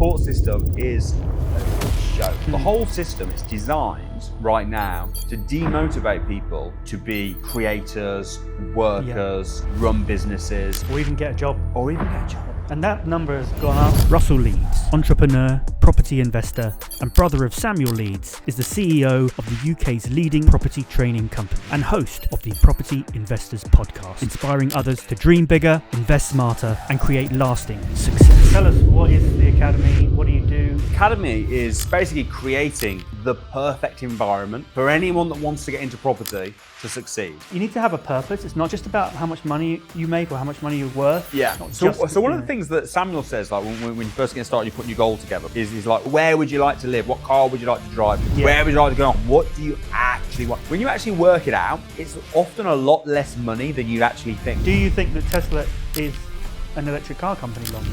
court system is a show. The whole system is designed right now to demotivate people to be creators, workers, run businesses. Or even get a job. And that number has gone up. Russell Leeds, entrepreneur, property investor, and brother of Samuel Leeds, is the CEO of the UK's leading property training company and host of the Property Investors Podcast, inspiring others to dream bigger, invest smarter, and create lasting success. Tell us, what is the Academy? What do you do? Academy is basically creating the perfect environment for anyone that wants to get into property to succeed. You need to have a purpose. It's not just about how much money you make or how much money you're worth. Yeah. So one of the things that Samuel says, like when you first get started, you put your goal together, is like, where would you like to live? What car would you like to drive? Yeah. Where would you like to go? What do you actually want? When you actually work it out, it's often a lot less money than you'd actually think. Do you think that Tesla is an electric car company long?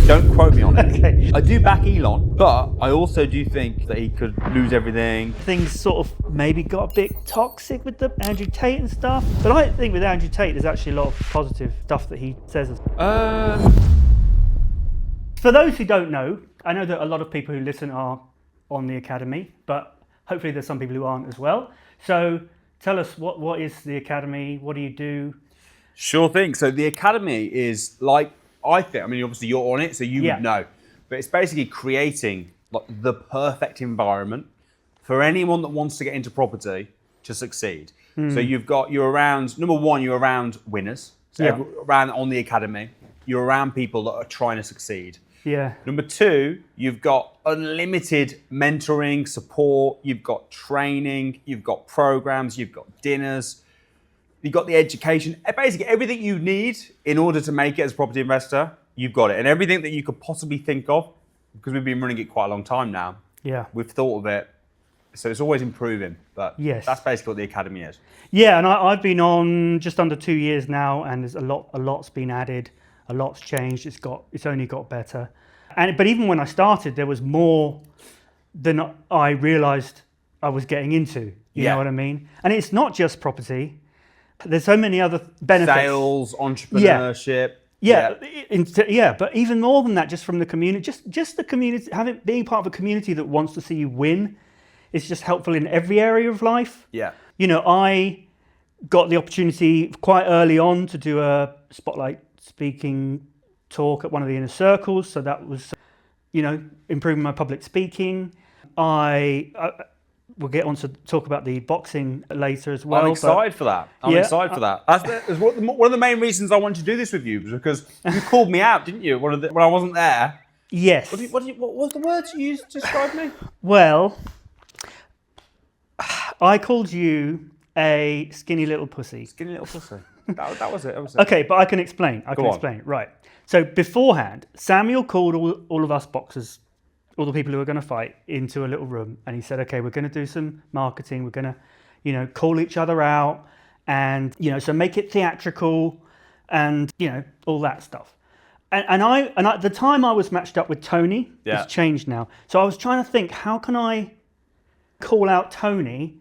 Don't quote me on it. Okay. I do back Elon, but I also do think that he could lose everything. Things sort of maybe got a bit toxic with the Andrew Tate and stuff. But I think with Andrew Tate, there's actually a lot of positive stuff that he says. For those who don't know, I know that a lot of people who listen are on the Academy, but hopefully there's some people who aren't as well. So tell us, what is the Academy? What do you do? Sure thing. So the Academy is like, I think, I mean, obviously you're on it, so you would know, but it's basically creating like the perfect environment for anyone that wants to get into property to succeed. So you're around, number one, you're around winners. So around on the Academy, you're around people that are trying to succeed. Yeah. Number two, you've got unlimited mentoring, support, you've got training, you've got programs, you've got dinners, you've got the education, basically everything you need in order to make it as a property investor, you've got it. And everything that you could possibly think of, because we've been running it quite a long time now, we've thought of it. So it's always improving, but that's basically what the Academy is. Yeah, and I've been on just under 2 years now, and there's a lot's been added, a lot's changed. It's only got better. But even when I started, there was more than I realised I was getting into. You know what I mean? And it's not just property. There's so many other benefits. Sales, entrepreneurship. But even more than that, just from the community, just the community, being part of a community that wants to see you win, is just helpful in every area of life. Yeah. You know, I got the opportunity quite early on to do a spotlight speaking talk at one of the inner circles, so that was, improving my public speaking. We'll get on to talk about the boxing later as well. I'm excited for that. I'm excited for that. That's one of the main reasons I wanted to do this with you, was because you called me out, didn't you? When I wasn't there. Yes. What was the words you used to describe me? Well, I called you a skinny little pussy. Skinny little pussy. That was it. Okay, but I can explain. Right. So beforehand, Samuel called all of us boxers, all the people who were going to fight, into a little room, and he said, okay, we're going to do some marketing. We're going to, call each other out, and, so make it theatrical and, all that stuff. And at the time I was matched up with Tony. It's changed now. So I was trying to think, how can I call out Tony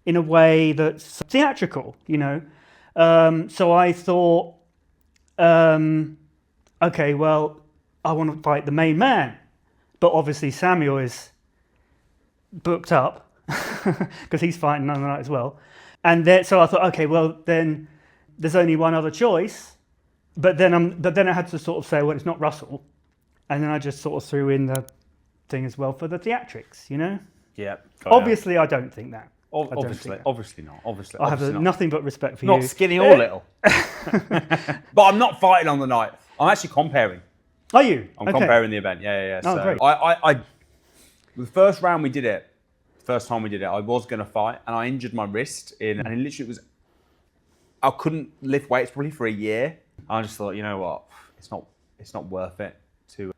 in a way that's theatrical, So I thought, okay, well, I want to fight the main man. But obviously Samuel is booked up because he's fighting another night as well. And so I thought, okay, well, then there's only one other choice. But then I had to sort of say, well, it's not Russell. And then I just sort of threw in the thing as well for the theatrics, Yeah. Obviously, I don't think that. Obviously not. I have nothing but respect for you. Not skinny or little. But I'm not fighting on the night. I'm actually comparing. Are you? I'm comparing the event. Yeah. Oh, so great. The first time we did it, I was going to fight, and I injured my wrist and it literally I couldn't lift weights probably for a year. I just thought, you know what, it's not worth it to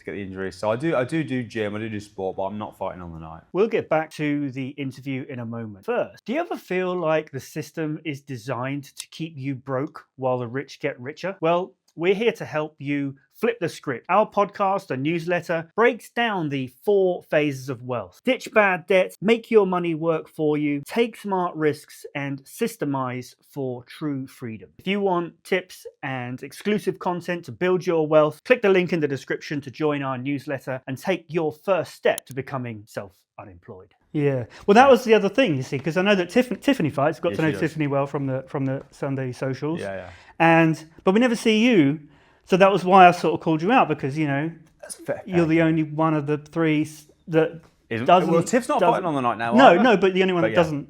get the injury. So I do gym, I do sport, but I'm not fighting on the night. We'll get back to the interview in a moment. First, do you ever feel like the system is designed to keep you broke while the rich get richer? Well, we're here to help you flip the script. Our podcast, a newsletter, breaks down the 4 phases of wealth. Ditch bad debts, make your money work for you, take smart risks, and systemize for true freedom. If you want tips and exclusive content to build your wealth, click the link in the description to join our newsletter and take your first step to becoming self-unemployed. Yeah, well, that was the other thing, you see, because I know that Tiffany fights. Got to know Tiffany well from the Sunday socials. But we never see you, so that was why I sort of called you out, because That's fair. You're the only one of the 3 that doesn't. Well, Tiff's not fighting on the night now. No, but the only one that doesn't.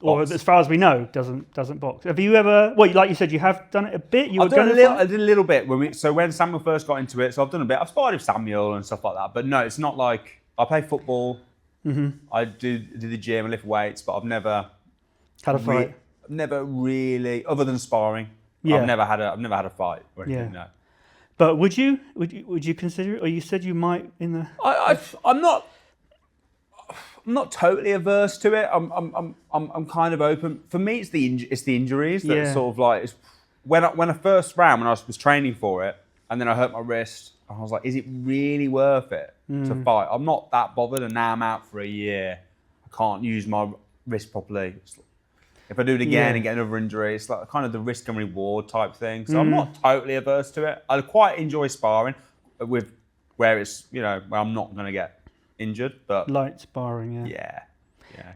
Or Box. as far as we know, doesn't box. Have you ever? Well, like you said, you have done it a bit. I did a little bit when Samuel first got into it. So I've done a bit. I've started with Samuel and stuff like that. But no, it's not like I play football. I do the gym, I lift weights, but I've never had a fight. Never really, other than sparring. Yeah. I've never had a fight or anything. No. But would you consider it? Or you said you might in the. I'm not totally averse to it. I'm kind of open. For me, it's the injuries that sort of like when I first ran, when I was training for it, and then I hurt my wrist. I was like, is it really worth it to fight? I'm not that bothered, and now I'm out for a year. I can't use my wrist properly. If I do it again and get another injury, it's like kind of the risk and reward type thing. So I'm not totally averse to it. I quite enjoy sparring with where it's, where I'm not going to get injured. But light sparring, yeah.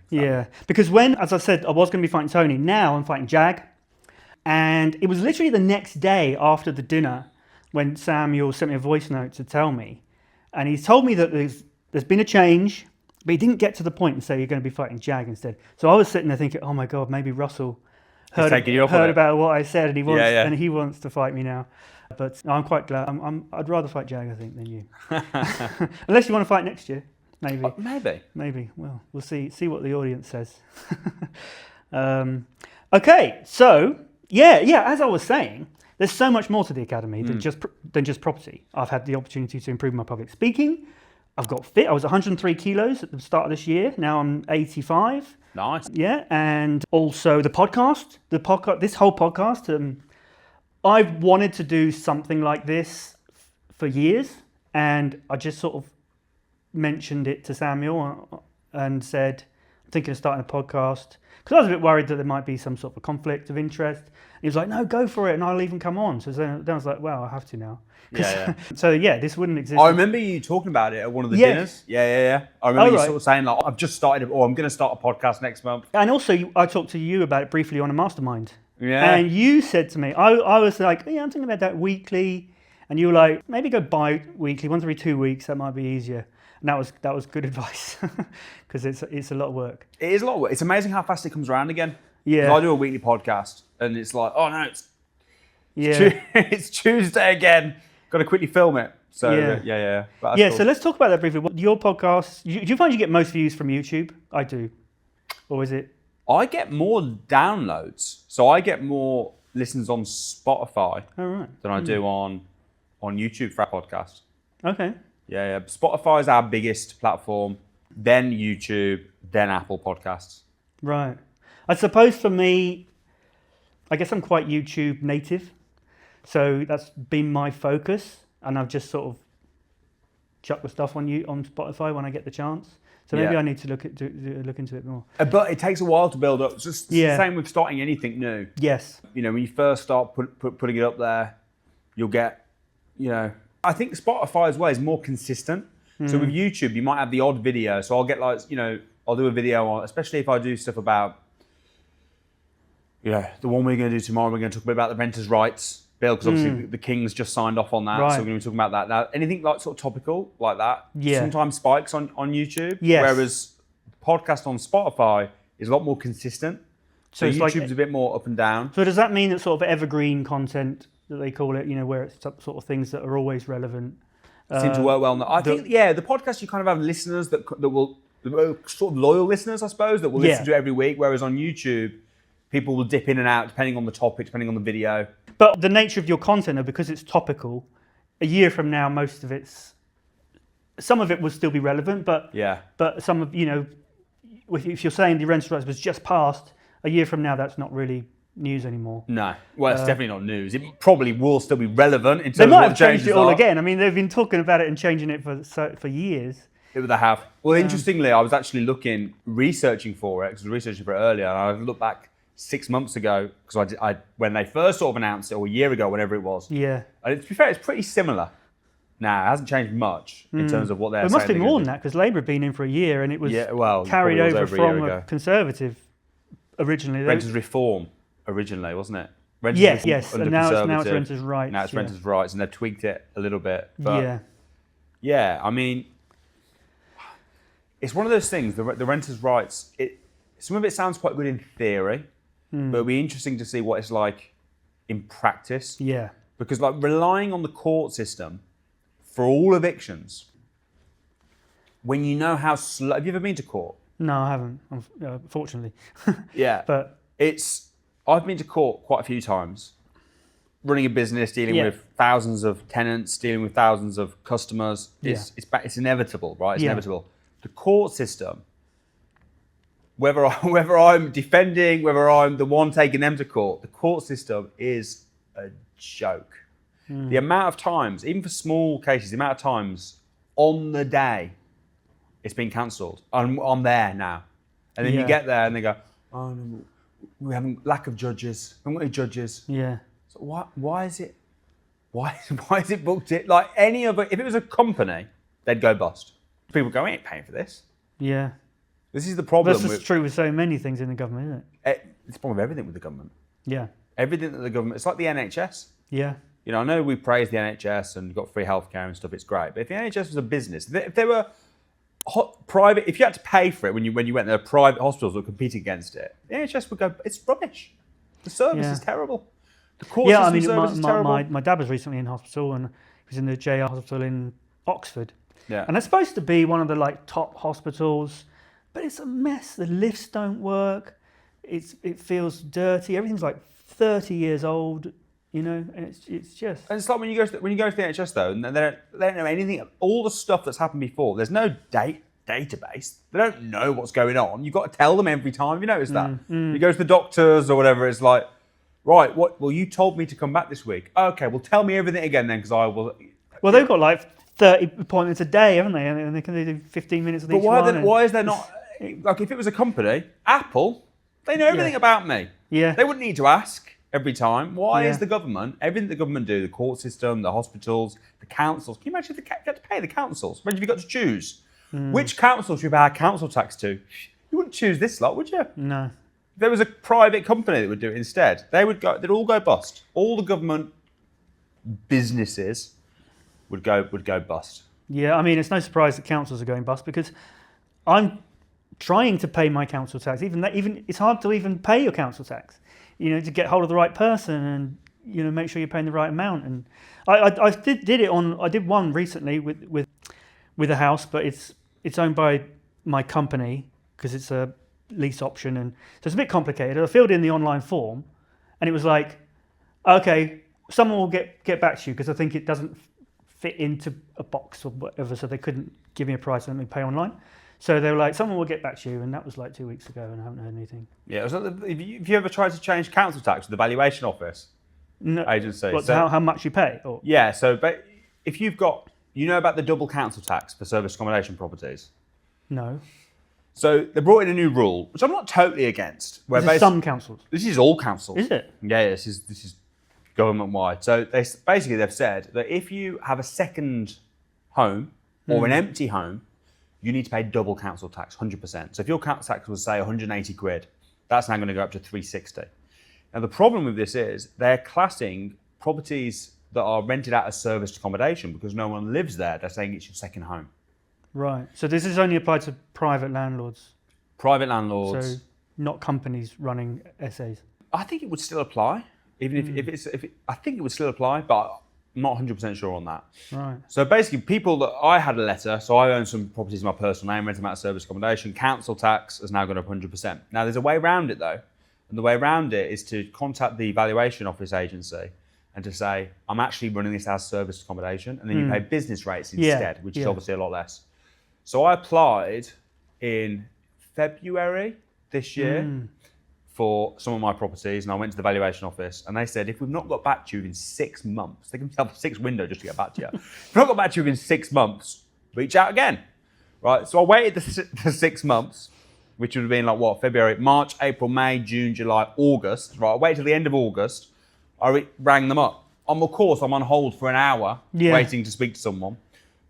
Yeah, because as I said, I was going to be fighting Tony. Now I'm fighting Jag. And it was literally the next day after the dinner when Samuel sent me a voice note to tell me. And he's told me that there's been a change, but he didn't get to the point and say you're going to be fighting Jag instead. So I was sitting there thinking, oh my God, maybe Russell heard about what I said and he wants to fight me now. But I'm quite glad. I'd rather fight Jag, I think, than you. Unless you want to fight next year, maybe. Maybe. Well, we'll see what the audience says. Okay, so as I was saying, there's so much more to the Academy than just property. I've had the opportunity to improve my public speaking. I've got fit. I was 103 kilos at the start of this year. Now I'm 85. Nice. Yeah, and also the podcast. This whole podcast. I've wanted to do something like this for years, and I just sort of mentioned it to Samuel and said, I'm thinking of starting a podcast. Because I was a bit worried that there might be some sort of a conflict of interest. He was like, no, go for it, and I'll even come on. So then I was like, well, I have to now. So this wouldn't exist. I remember you talking about it at one of the dinners. Yeah. I remember you sort of saying, like, I've just started, or I'm going to start a podcast next month. And also, I talked to you about it briefly on a mastermind. Yeah. And you said to me, I was like, I'm thinking about that weekly. And you were like, maybe go bi-weekly, once every 2 weeks, that might be easier. And that was good advice, because it's a lot of work. It is a lot of work. It's amazing how fast it comes around again. Yeah. I do a weekly podcast, and it's like, oh no, it's Tuesday again. Got to quickly film it. So yeah. Cool. So let's talk about that briefly. Your podcast, do you find you get most views from YouTube? I do. Or is it? I get more downloads, so I get more listens on Spotify than I do on YouTube for our podcast. Okay. Yeah. Spotify is our biggest platform, then YouTube, then Apple Podcasts. Right. I suppose for me, I guess I'm quite YouTube native. So that's been my focus. And I've just sort of chucked the stuff on Spotify when I get the chance. So maybe I need to look into it more. But it takes a while to build up. It's just the same with starting anything new. Yes. When you first start putting it up there, you'll get, I think Spotify as well is more consistent. So with YouTube, you might have the odd video. So I'll get I'll do a video on, especially if I do stuff about, the one we're going to do tomorrow, we're going to talk a bit about the renters' rights bill, because obviously the King's just signed off on that. Right. So we're going to be talking about that. Now, anything like sort of topical like that sometimes spikes on YouTube. Yes. Whereas podcast on Spotify is a lot more consistent. So YouTube's a bit more up and down. So does that mean that sort of evergreen content that they call it, where it's sort of things that are always relevant? Seem to work well. I think, the podcast, you kind of have listeners that will, sort of loyal listeners, I suppose, that will listen to it every week. Whereas on YouTube, people will dip in and out depending on the topic, depending on the video. But the nature of your content, though, because it's topical, a year from now, some of it will still be relevant, but some of, if you're saying the renters' rights was just passed, a year from now, that's not really news anymore. No. Well, it's definitely not news. It probably will still be relevant in terms They of might what have changed changes it all are. again. I mean, they've been talking about it and changing it for years. They have. Well, interestingly, I was actually researching for it, because I was researching for it earlier, and I looked back 6 months ago, because I when they first sort of announced it, or a year ago, whatever it was. Yeah. And to be fair, it's pretty similar. Now, it hasn't changed much in terms of what they're saying. It must be more than that, because Labour had been in for a year, and it was carried over from a Conservative originally. Renters reform originally, wasn't it? Yes, and now it's renters' rights. Now it's renters' rights, and they've tweaked it a little bit. But yeah, I mean, it's one of those things, the renters' rights, some of it sounds quite good in theory, but it'll be interesting to see what it's like in practice. Yeah. Because like relying on the court system for all evictions, when you know how slow... Have you ever been to court? No, I haven't, fortunately. Yeah. But I've been to court quite a few times, running a business, dealing with thousands of tenants, dealing with thousands of customers. It's inevitable, right? It's inevitable. The court system, whether I'm defending, whether I'm the one taking them to court, the court system is a joke. The amount of times, even for small cases, the amount of times on the day it's been cancelled. I'm there now. And then you get there and they go, oh no, we have lack of judges. We haven't got any judges. Yeah. So why is it booked it? Like any other, if it was a company, they'd go bust. People go, I ain't paying for this. Yeah. This is the problem. That's true with so many things in the government, isn't it? It's the problem with everything with the government. Yeah. Everything that the government, it's like the NHS. Yeah. You know, I know we praise the NHS and got free healthcare and stuff, it's great. But if the NHS was a business, if they were private, if you had to pay for it when you went there, private hospitals would compete against it, the NHS would go, it's rubbish. The service is terrible. The court system service is terrible. My dad was recently in hospital, and he was in the JR hospital in Oxford. Yeah. And it's supposed to be one of the top hospitals, but it's a mess. The lifts don't work. It feels dirty. Everything's like 30 years old. You know, and it's just. And it's like when you go to the NHS though, and they don't know anything. All the stuff that's happened before. There's no database. They don't know what's going on. You've got to tell them every time. You notice that you go to the doctors or whatever. It's like, right, what? Well, you told me to come back this week. Okay, well, tell me everything again then, because I will. Well, they've got like 30 appointments a day, haven't they? And they can do 15 minutes with each one. But why is there not? Like, if it was a company, Apple, they know everything about me. Yeah. They wouldn't need to ask every time. Why is the government, everything the government do, the court system, the hospitals, the councils, can you imagine if you had to pay the councils? Imagine if you got to choose. Which council should we pay our council tax to? You wouldn't choose this lot, would you? No. If there was a private company that would do it instead, they'd all go bust. All the government businesses would go bust. Yeah, I mean, it's no surprise that councils are going bust, because I'm trying to pay my council tax. Even it's hard to even pay your council tax. You know, to get hold of the right person and, you know, make sure you're paying the right amount. And I did one recently with a house, but it's owned by my company because it's a lease option, and so it's a bit complicated. I filled in the online form, and it was like, okay, someone will get back to you, because I think it doesn't fit into a box or whatever, so they couldn't give me a price and let me pay online. So they were like, someone will get back to you, and that was like 2 weeks ago, and I haven't heard anything. Yeah, so have you ever tried to change council tax with the valuation office agency? So how much you pay? Or? Yeah, so but if you've got, you know about the double council tax for service accommodation properties? No. So they brought in a new rule, which I'm not totally against. Where this is some councils? This is all councils. Is it? Yeah, this is government-wide. So they've said that if you have a second home or an empty home, you need to pay double council tax, 100%. So if your council tax was, say, 180 quid, that's now going to go up to 360. Now, the problem with this is they're classing properties that are rented out as serviced accommodation because no one lives there. They're saying it's your second home. Right. So this is only applied to private landlords? Private landlords. So not companies running SAs? I think it would still apply. Even I think it would still apply, but I'm not 100% sure on that. Right. So basically, people that I had a letter, so I own some properties in my personal name, rent them out of service accommodation, council tax has now gone up 100%. Now, there's a way around it, though. And the way around it is to contact the valuation office agency and to say, I'm actually running this as service accommodation, and then you pay business rates instead, which is obviously a lot less. So I applied in February this year for some of my properties, and I went to the valuation office, and they said, if we've not got back to you in 6 months, they can have a 6 window just to get back to you. If we've not got back to you in 6 months, reach out again, right? So I waited the 6 months, which would have been like what, February, March, April, May, June, July, August, right? I waited till the end of August. I rang them up. On the course, I'm on hold for an hour waiting to speak to someone.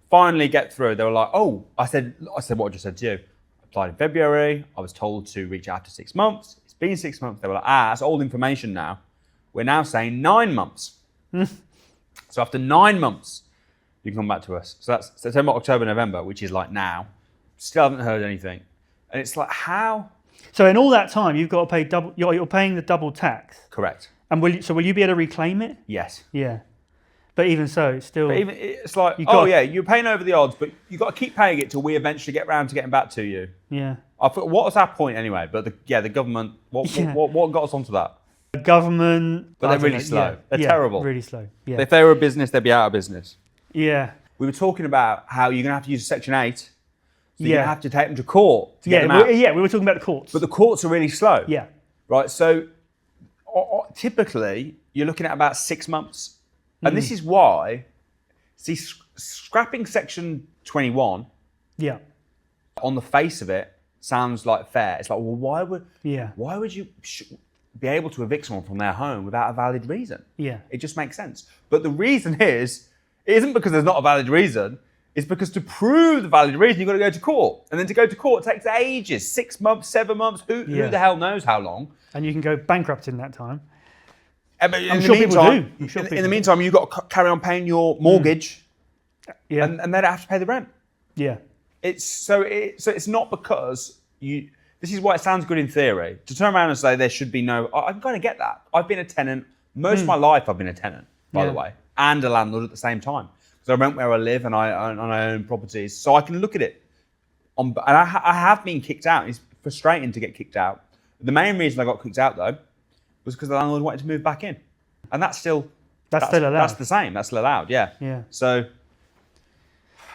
Finally get through. They were like, oh, I said what I just said to you. I applied in February. I was told to reach out after 6 months. It's been 6 months. They were like, that's old information now. We're now saying 9 months. So after 9 months, you can come back to us. So that's September, October, November, which is like now. Still haven't heard anything. And it's like, how? So in all that time, you've got to pay double. You're paying the double tax. Correct. And will you be able to reclaim it? Yes. Yeah. But even so, it's still. But even it's like, you're paying over the odds, but you got to keep paying it till we eventually get round to getting back to you. Yeah. What was our point anyway? But the government. What got us onto that? The government. But they're really slow. Yeah. They're terrible. Really slow. Yeah. If they were a business, they'd be out of business. Yeah. We were talking about how you're gonna have to use Section 8. So you're gonna have to take them to court to get them out. We were talking about the courts. But the courts are really slow. Yeah. Right. So typically you're looking at about 6 months, and this is why. See, scrapping Section 21. Yeah. On the face of it, sounds like fair. It's like, well, why would you be able to evict someone from their home without a valid reason? Yeah. It just makes sense. But the reason it isn't because there's not a valid reason. It's because to prove the valid reason, you've got to go to court. And then to go to court takes ages, 6 months, 7 months, who the hell knows how long. And you can go bankrupt in that time. In the meantime, you've got to carry on paying your mortgage, and they don't have to pay the rent. Yeah. It's not because you. This is why it sounds good in theory to turn around and say there should be no. I'm going to get that. I've been a tenant most of my life. I've been a tenant, by the way, and a landlord at the same time. So I rent where I live and I own properties, so I can look at it. And I have been kicked out. It's frustrating to get kicked out. The main reason I got kicked out though was because the landlord wanted to move back in, and that's still allowed. That's the same. That's still allowed. Yeah. Yeah. So,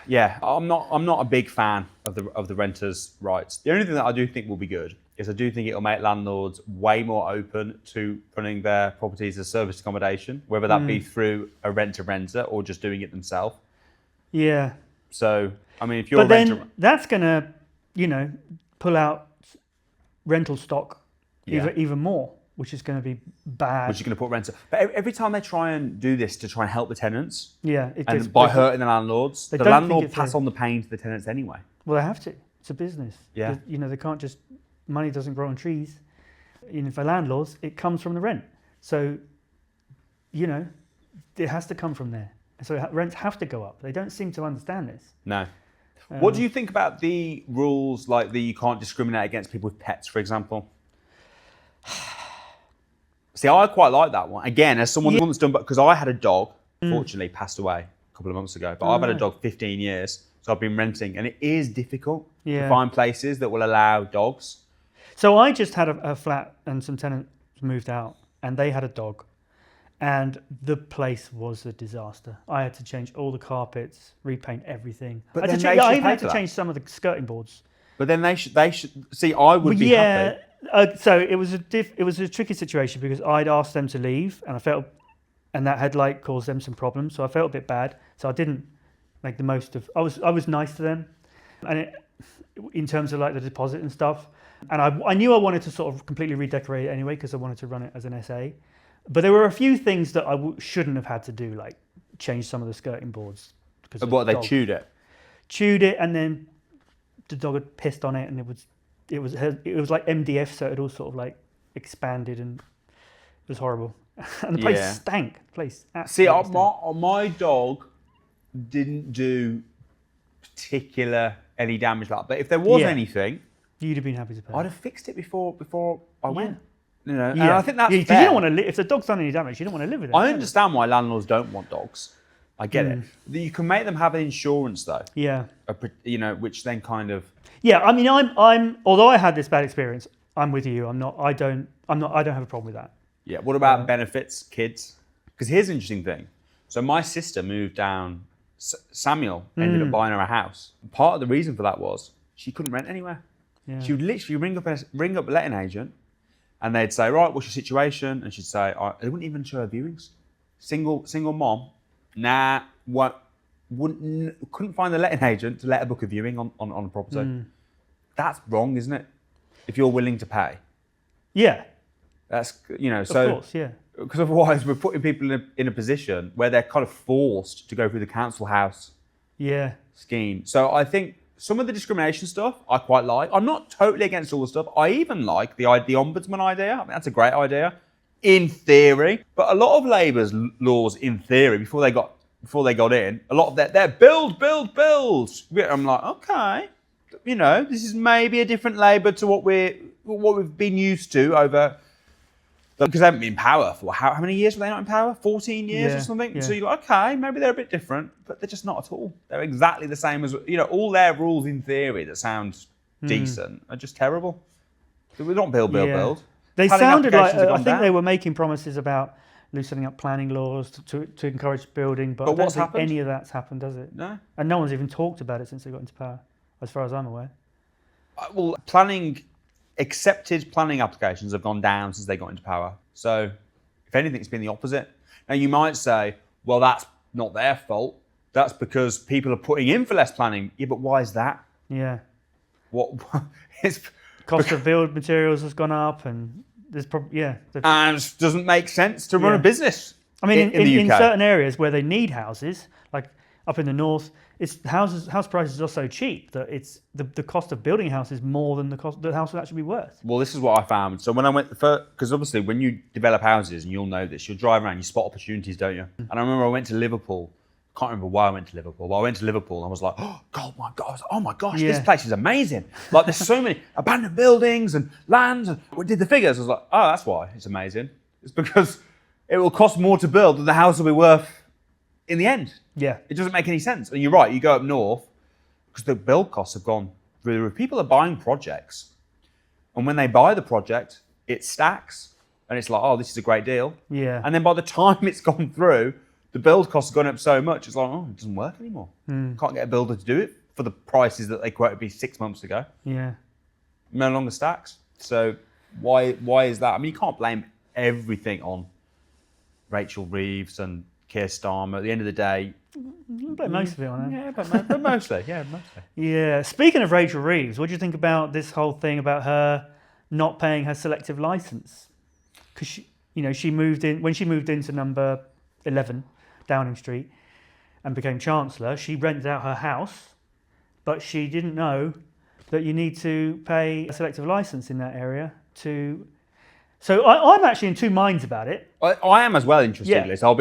yeah, I'm not a big fan of the renters' rights. The only thing that I do think will be good is I do think it'll make landlords way more open to running their properties as service accommodation, whether that be through a rent-to-renter or just doing it themselves. Yeah. So, I mean, if you're that's going to, pull out rental stock even more, which is going to be bad. Which is going to put rents. But every time they try and do this to try and help the tenants, and by hurting the landlords, the landlord pass on the pain to the tenants anyway. Well, they have to. It's a business. Yeah. They can't just. Money doesn't grow on trees. For landlords, it comes from the rent. So, it has to come from there. So rents have to go up. They don't seem to understand this. No. What do you think about the rules like that you can't discriminate against people with pets, for example? See, I quite like that one. Again, as someone that's done, because I had a dog, fortunately passed away a couple of months ago, but I've had a dog 15 years, so I've been renting, and it is difficult to find places that will allow dogs. So I just had a flat, and some tenants moved out, and they had a dog, and the place was a disaster. I had to change all the carpets, repaint everything. But I even had to change some of the skirting boards. But then they should see. I would be happy. So it was a tricky situation because I'd asked them to leave, and that had caused them some problems. So I felt a bit bad. So I didn't make the most of. I was nice to them, and in terms of the deposit and stuff. And I knew I wanted to sort of completely redecorate it anyway because I wanted to run it as an SA. But there were a few things that I shouldn't have had to do, like change some of the skirting boards. What, they chewed it? Chewed it, and then the dog had pissed on it, and it was like MDF, so it all sort of expanded, and it was horrible. And the place stank. The place absolutely stank. My dog didn't do any damage like that. But if there was anything, you'd have been happy to pay. I'd have fixed it before I went. And I think that's fair. You don't want to live, if the dog's done any damage, you don't want to live with it. I understand why landlords don't want dogs. I get it. You can make them have insurance though. Yeah. Which then kind of. Yeah, I mean, I'm. Although I had this bad experience, I'm with you. I don't have a problem with that. Yeah. What about benefits, kids? Because here's an interesting thing. So my sister moved down. Samuel ended up buying her a house. Part of the reason for that was she couldn't rent anywhere. Yeah. She would literally ring up a letting agent, And they'd say, right, what's your situation? And she'd say, they wouldn't even show her viewings. Single mom, nah, couldn't find the letting agent to let her book a viewing on a property. That's wrong, isn't it? If you're willing to pay. Yeah. That's, Of course, yeah. Because otherwise we're putting people in a position where they're kind of forced to go through the council house scheme. So I think some of the discrimination stuff I quite like. I'm not totally against all the stuff. I even like the ombudsman idea. I mean, that's a great idea in theory. But a lot of Labour's laws in theory, before they got in, a lot of they're build. I'm like, okay, this is maybe a different Labour to what we've been used to over. Because they haven't been in power for how many years were they not in power? 14 years or something? Yeah. So you're like, okay, maybe they're a bit different, but they're just not at all. They're exactly the same as, all their rules in theory that sound decent are just terrible. So we don't build. They sounded like, I think they were making promises about loosening up planning laws to encourage building, but I don't think any of that's happened, does it? No. And no one's even talked about it since they got into power, as far as I'm aware. Well, accepted planning applications have gone down since they got into power. So if anything, it's been the opposite. Now you might say, well, that's not their fault. That's because people are putting in for less planning. Yeah, but why is that? Yeah. It's cost of build materials has gone up, and there's probably and it doesn't make sense to run a business. I mean, in the UK. In certain areas where they need houses, like up in the north, house prices are so cheap that it's the cost of building a house is more than the cost the house would actually be worth. Well, this is what I found. So when I went because obviously when you develop houses, and you'll know this, you'll drive around, you spot opportunities, don't you? And I remember I went to Liverpool. I can't remember why I went to Liverpool, but I went to Liverpool and I was like, oh my gosh, this place is amazing. Like there's so many abandoned buildings and lands. And we did the figures. I was like, oh, that's why it's amazing. It's because it will cost more to build than the house will be worth in the end. Yeah. It doesn't make any sense. And you're right, you go up north, because the build costs have gone through the roof. People are buying projects. And when they buy the project, it stacks. And it's like, oh, this is a great deal. Yeah. And then by the time it's gone through, the build costs have gone up so much, it's like, oh, it doesn't work anymore. Can't get a builder to do it for the prices that they quoted me 6 months ago. Yeah. No longer stacks. So why is that? I mean, you can't blame everything on Rachel Reeves and Keir Starmer. At the end of the day, but most of it on her. Yeah, but mostly. Yeah. Speaking of Rachel Reeves, what do you think about this whole thing about her not paying her selective license? Because she moved in when she moved into number 11 Downing Street and became Chancellor. She rented out her house, but she didn't know that you need to pay a selective license in that area to. So I'm actually in two minds about it. I am as well, interestingly. Yeah.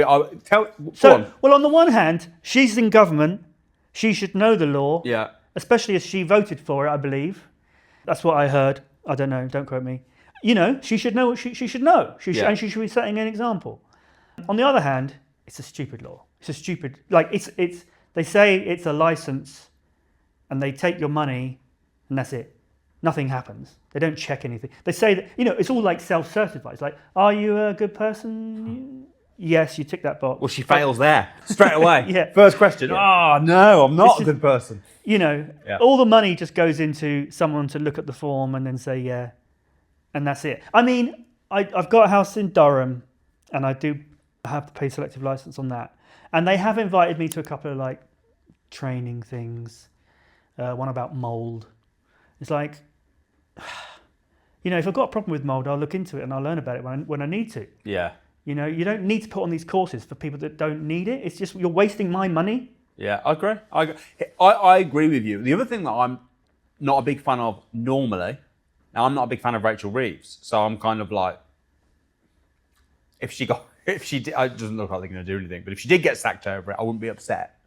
Well, on the one hand, she's in government. She should know the law. Yeah. Especially as she voted for it, I believe. That's what I heard. I don't know. Don't quote me. She should know what she should know. And she should be setting an example. On the other hand, it's a stupid law. It's a stupid, they say it's a license and they take your money and that's it. Nothing happens. They don't check anything. They say that, it's all like self-certified. It's like, are you a good person? Yes, you tick that box. Well, she fails there straight away. Yeah. First question. Oh, no, I'm not a good person. All the money just goes into someone to look at the form and then say, yeah, and that's it. I mean, I've got a house in Durham and I do have to pay selective license on that. And they have invited me to a couple of training things. One about mold. It's like, if I've got a problem with mold, I'll look into it and I'll learn about it when I need to. Yeah. You don't need to put on these courses for people that don't need it. It's just you're wasting my money. Yeah, I agree. I agree with you. The other thing that I'm not a big fan of normally, now I'm not a big fan of Rachel Reeves, so I'm kind of like, if she did, it doesn't look like they're going to do anything, but if she did get sacked over it, I wouldn't be upset.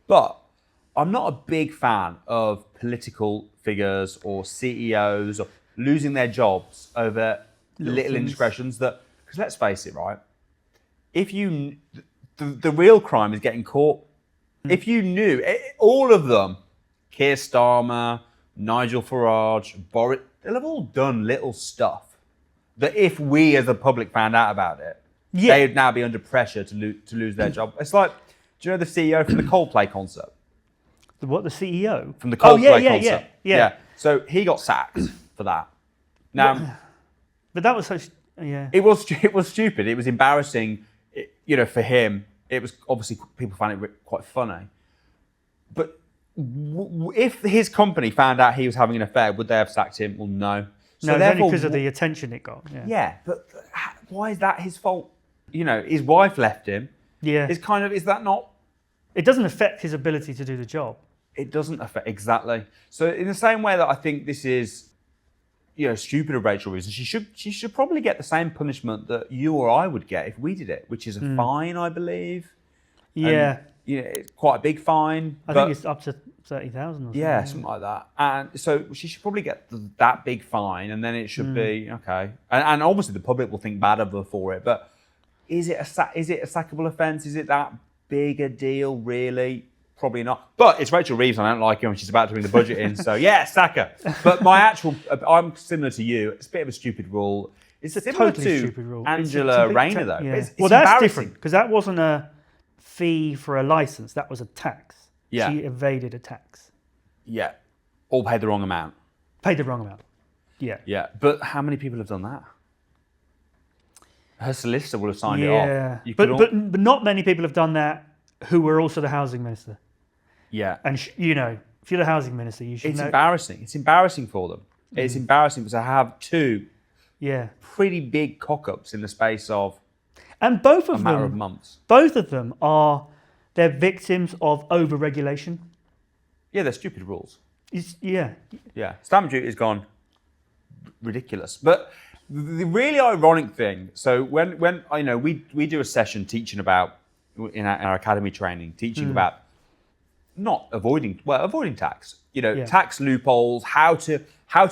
But I'm not a big fan of political figures or CEOs or losing their jobs over little indiscretions that, because let's face it, right? If the real crime is getting caught. If you knew, all of them, Keir Starmer, Nigel Farage, Boris, they'll have all done little stuff that if we as the public found out about it, they would now be under pressure to lose their job. It's like, do you know the CEO from the Coldplay concert? The CEO? From the Coldplay concert. Yeah. So he got sacked for that. Now, But that was so, yeah. It was stupid. It was embarrassing, for him. It was obviously people found it quite funny. But if his company found out he was having an affair, would they have sacked him? Well, no. So no, only because of the attention it got. Yeah, but why is that his fault? His wife left him. Yeah. Is that not? It doesn't affect his ability to do the job. It doesn't affect, exactly. So in the same way that I think this is, stupid of Rachel Reeves, she should probably get the same punishment that you or I would get if we did it, which is a fine, I believe. Yeah. And, it's quite a big fine. I think it's up to 30,000 or something. Yeah, something like that. And so she should probably get that big fine, and then it should be okay. And obviously the public will think bad of her for it. But is it a sackable offence? Is it that big a deal? Really? Probably not. But it's Rachel Reeves, and I don't like her when she's about to bring the budget in. So yeah, sack her. But I'm similar to you. It's a bit of a stupid rule. It's similar totally to stupid rule. Angela Rayner, though. Yeah. It's that's different because that wasn't a fee for a license. That was a tax. Yeah. She evaded a tax. Yeah. Or paid the wrong amount. Paid the wrong amount. Yeah. Yeah. But how many people have done that? Her solicitor will have signed it off. Yeah. But not many people have done that who were also the housing minister. Yeah. And, if you're the housing minister, you should know. Embarrassing. It's embarrassing for them. It's embarrassing because I have two pretty big cock-ups in the space of and both of a matter of months. Both of them they're victims of over-regulation. Yeah, they're stupid rules. Yeah. Stamp duty has gone ridiculous. But the really ironic thing, so when we do a session teaching about, in our academy training, teaching about not avoiding tax, tax loopholes, how to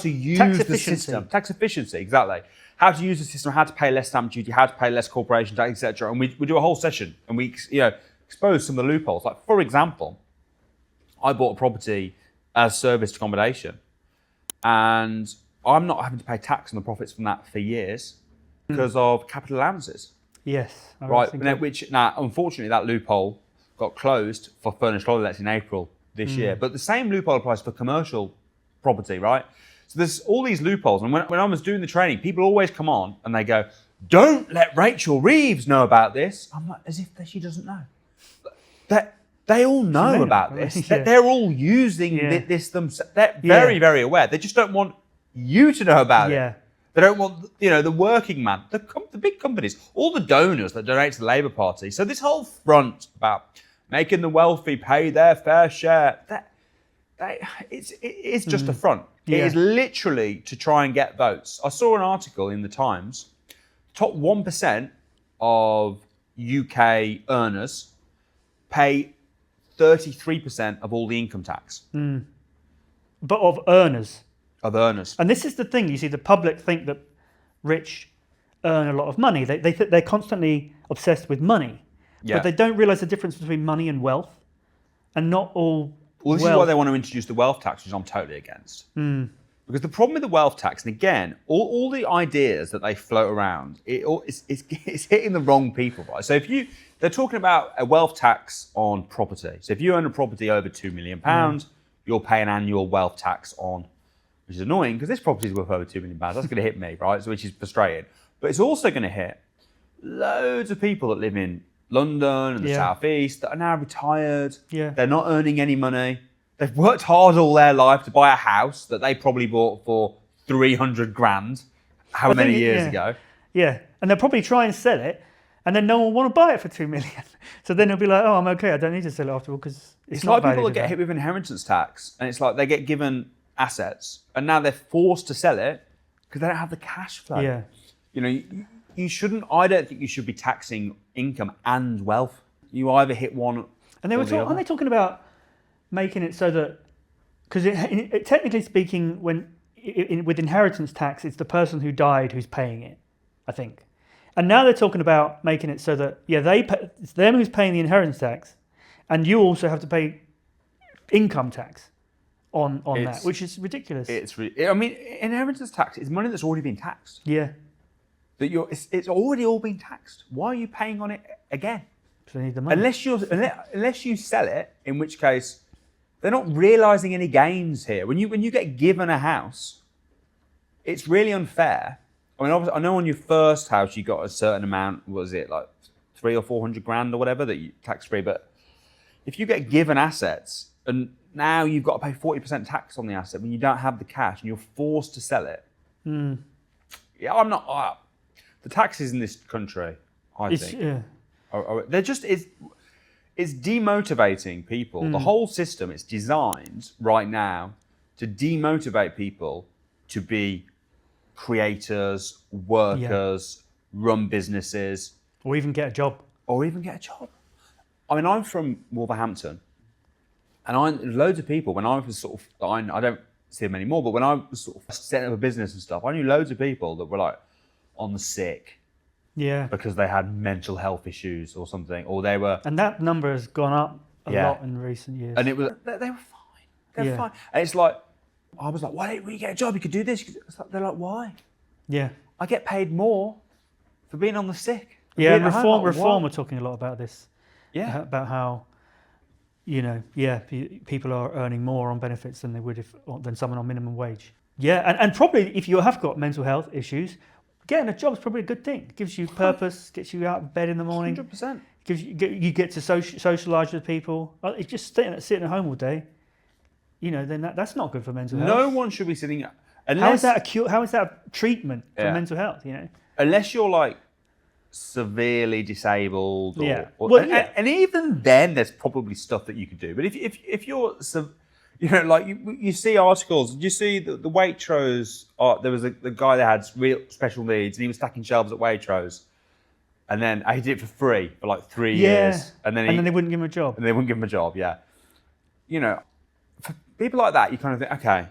use the system, tax efficiency, exactly. How to use the system, how to pay less stamp duty, how to pay less corporation tax, etc. And we do a whole session and we expose some of the loopholes. Like, for example, I bought a property as serviced accommodation, and I'm not having to pay tax on the profits from that for years because of capital allowances. Yes. Right. Now, unfortunately, that loophole got closed for furnished holidays in April this year. But the same loophole applies for commercial property, right? So there's all these loopholes. And when I was doing the training, people always come on and they go, "Don't let Rachel Reeves know about this." I'm like, as if she doesn't know. They all know about this. Yeah. They're all using this themselves. They're very, very aware. They just don't want you to know about it. They don't want, the working man, the big companies, all the donors that donate to the Labour Party. So this whole front about making the wealthy pay their fair share, it's just a front. It is literally to try and get votes. I saw an article in the Times, top 1% of UK earners pay 33% of all the income tax. But of earners. Of earners. And this is the thing, you see, the public think that rich earn a lot of money. They're constantly obsessed with money. But they don't realise the difference between money and wealth. And not all Well, this is why they want to introduce the wealth tax, which I'm totally against. Because the problem with the wealth tax, and again, all the ideas that they float around, it's hitting the wrong people, right? So they're talking about a wealth tax on property. So if you own a property over £2 million, you'll pay an annual wealth tax on, which is annoying because this property is worth over £2 million. That's going to hit me, right? So which is frustrating. But it's also going to hit loads of people that live in London and the southeast that are now retired. They're not earning any money. They've worked hard all their life to buy a house that they probably bought for 300 grand, how many years ago. Yeah, and they'll probably try and sell it, and then no one will want to buy it for 2 million. So then they'll be like, "Oh, I'm okay. I don't need to sell it after all because it's not like people that get hit with inheritance tax, and it's like they get given assets, and now they're forced to sell it because they don't have the cash flow. Yeah, you shouldn't. I don't think you should be taxing income and wealth. You either hit one. And they aren't they talking about making it so that, because technically speaking, with inheritance tax, it's the person who died who's paying it, I think. And now they're talking about making it so that it's them who's paying the inheritance tax, and you also have to pay income tax on that, which is ridiculous. Inheritance tax is money that's already been taxed. Yeah. That it's already all been taxed. Why are you paying on it again? Because they need the money. Unless you sell it, in which case they're not realising any gains here. When you get given a house, it's really unfair I mean, obviously, I know on your first house you got a certain amount. What was it, like 300 or 400 grand or whatever that you tax free? But if you get given assets and now you've got to pay 40% tax on the asset when you don't have the cash and you're forced to sell it. Yeah, I'm not. The taxes in this country, I think, they're just it's demotivating people. The whole system is designed right now to demotivate people to be creators, workers, run businesses. Or even get a job. I mean, I'm from Wolverhampton, and loads of people, when I was sort of, I don't see them anymore, but when I was sort of setting up a business and stuff, I knew loads of people that were like on the sick. Yeah. Because they had mental health issues or something, or they were... And that number has gone up a lot in recent years. And it was, they were fine. They're fine. And it's like, I was like, why don't we get a job? You could do this. They're like, why? Yeah. I get paid more for being on the sick. Yeah, and Reform are talking a lot about this. Yeah. About how, people are earning more on benefits than they would than someone on minimum wage. Yeah, and probably if you have got mental health issues, getting a job is probably a good thing. It gives you purpose, gets you out of bed in the morning. 100%. You get to socialise with people. It's just sitting at home all day, then that's not good for mental health. No one should be sitting... How is that how is that a treatment for mental health, Unless you're like severely disabled or and even then there's probably stuff that you could do. But if you're like you see articles, you see the Waitrose, there was the guy that had real special needs and he was stacking shelves at Waitrose, and then he did it for free for like 3 years, and then they wouldn't give him a job. And they wouldn't give him a job. For people like that, you kind of think, okay,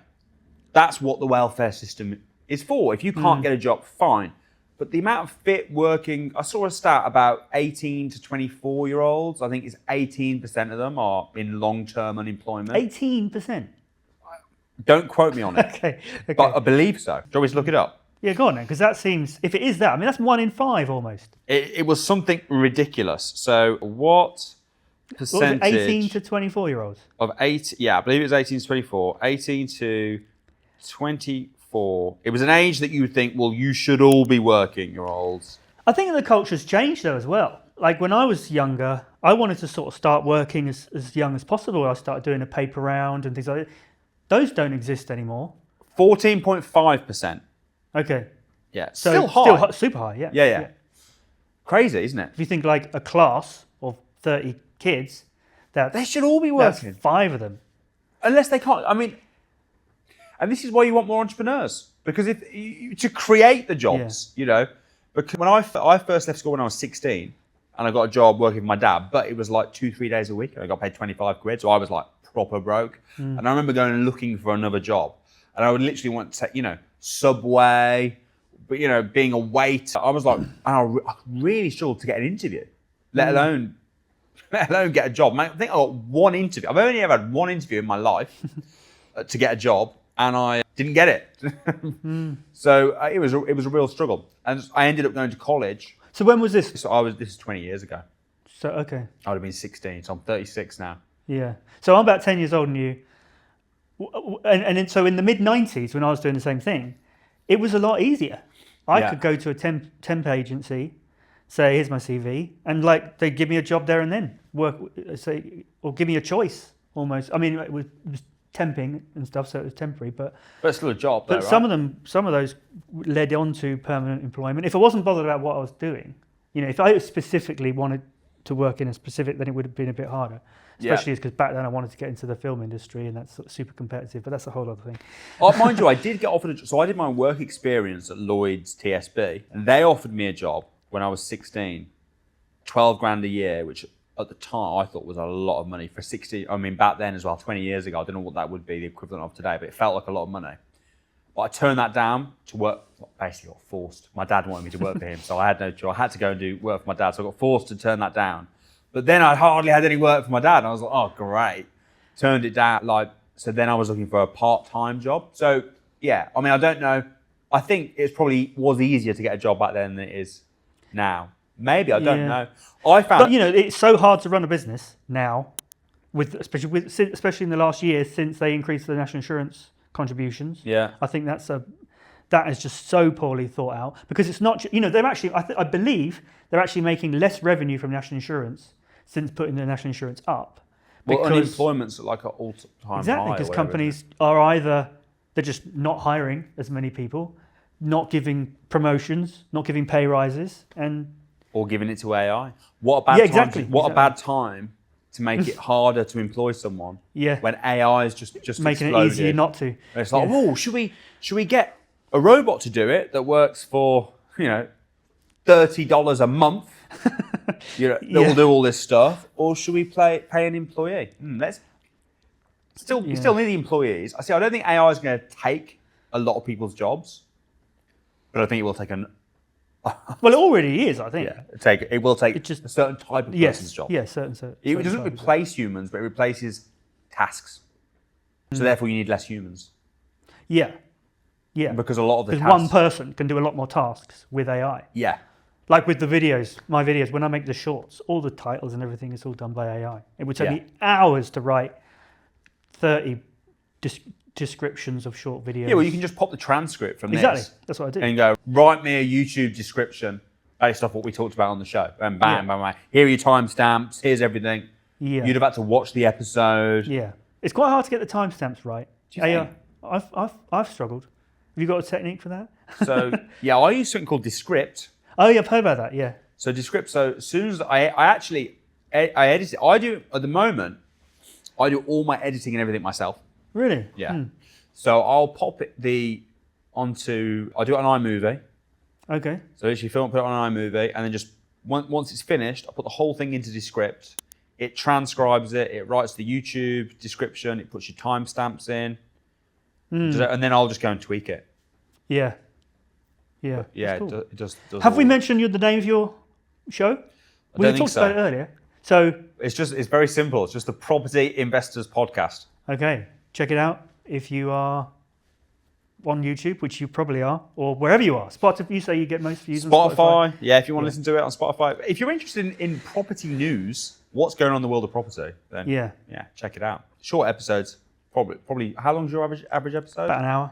that's what the welfare system is for. If you can't get a job, fine. But the amount of fit working, I saw a stat about 18 to 24-year-olds. I think it's 18% of them are in long-term unemployment. 18%? Don't quote me on it. Okay. But I believe so. Do you want me to look it up? Yeah, go on then, because that seems, if it is that, I mean, that's 1 in 5 almost. It was something ridiculous. So what percentage... What was it, 18 to 24-year-olds? I believe it was 18 to 24. 18 to 24. It was an age that you would think, well, you should all be working, you're olds. I think the culture's changed though as well. Like when I was younger, I wanted to sort of start working as young as possible. I started doing a paper round and things like that. Those don't exist anymore. 14.5%. Okay. Yeah, so still high. Super high, yeah. Yeah. Crazy, isn't it? If you think like a class of 30 kids, they should all be working. That's 5 of them. Unless they can't, I mean... And this is why you want more entrepreneurs, because to create the jobs, because when I first left school when I was 16 and I got a job working for my dad, but it was like 2-3 days a week and I got paid 25 quid. So I was like proper broke. And I remember going and looking for another job and I would literally want to, Subway, but being a waiter. I was like, I really struggled to get an interview, let alone get a job. I think I got 1 interview. I've only ever had 1 interview in my life to get a job. And I didn't get it. So it was a real struggle. And I ended up going to college. So when was this? So this is 20 years ago. So, okay. I would have been 16, so I'm 36 now. Yeah. So I'm about 10 years older than you. And so in the mid-90s, when I was doing the same thing, it was a lot easier. I could go to a temp agency, say, here's my CV, and like they'd give me a job there and then, or give me a choice almost. I mean, it was temping and stuff, so it was temporary, but it's still a job. But right? some of those led on to permanent employment. If I wasn't bothered about what I was doing, if I specifically wanted to work in a specific, then it would have been a bit harder. Especially because back then I wanted to get into the film industry, and that's sort of super competitive. But that's a whole other thing. Mind you, I did get offered a job. So I did my work experience at Lloyd's TSB, and they offered me a job when I was 16, 12 grand a year, which at the time I thought was a lot of money for 60. I mean, back then as well, 20 years ago, I don't know what that would be the equivalent of today, but it felt like a lot of money. But I turned that down to work, basically got forced. My dad wanted me to work for him, so I had no choice. I had to go and do work for my dad, so I got forced to turn that down. But then I hardly had any work for my dad, and I was like, oh, great. Turned it down, so then I was looking for a part-time job. So, yeah, I mean, I don't know. I think it probably was easier to get a job back then than it is now. Maybe, I don't know. I found... But, it's so hard to run a business now, especially in the last year since they increased the national insurance contributions. Yeah. I think that's that is just so poorly thought out because it's not, they're actually, I believe they're actually making less revenue from national insurance since putting the national insurance up. Well, unemployment's like an all-time high. Exactly, because companies are either, they're just not hiring as many people, not giving promotions, not giving pay rises, or giving it to AI. What a bad time! A bad time to make it harder to employ someone. Yeah. When AI is just making exploded. it easier not to. And it's like, oh, should we get a robot to do it that works for $30 a month? That will do all this stuff, or should we pay an employee? You still need the employees. I don't think AI is going to take a lot of people's jobs, but I think it will take well, it already is, I think. Yeah, it will take a certain type of person's job. Yeah, certain It doesn't replace humans, but it replaces tasks. So therefore, you need less humans. Yeah. Yeah. Because a lot of the tasks... one person can do a lot more tasks with AI. Yeah. Like with the videos, my videos, when I make the shorts, all the titles and everything is all done by AI. It would take me hours to write 30 descriptions of short videos. Yeah, well, you can just pop the transcript from this. Exactly, that's what I do. And go, write me a YouTube description based off what we talked about on the show. And bam, bam, bam. Here are your timestamps. Here's everything. Yeah. You'd have had to watch the episode. Yeah. It's quite hard to get the timestamps right. Do you think? I've struggled. Have you got a technique for that? So, I use something called Descript. Oh, yeah, I've heard about that, yeah. So Descript, as soon as I edit it, at the moment, I do all my editing and everything myself. Really? Yeah. So I'll pop it I'll do it on iMovie. Okay. So literally put it on iMovie, and then just once it's finished, I put the whole thing into Descript. It transcribes it, it writes the YouTube description, it puts your timestamps in, and then I'll just go and tweak it. Yeah. Yeah. But yeah, cool. it does. Have we mentioned the name of your show? We talked about it earlier. So it's very simple. It's just the Property Investors Podcast. Okay, check it out if you are on YouTube, which you probably are, or wherever you are. Spotify, you say you get most views on Spotify. Yeah, if you want to listen to it on Spotify. If you're interested in property news, what's going on in the world of property, then yeah, check it out. Short episodes, probably. How long's your average episode? About an hour.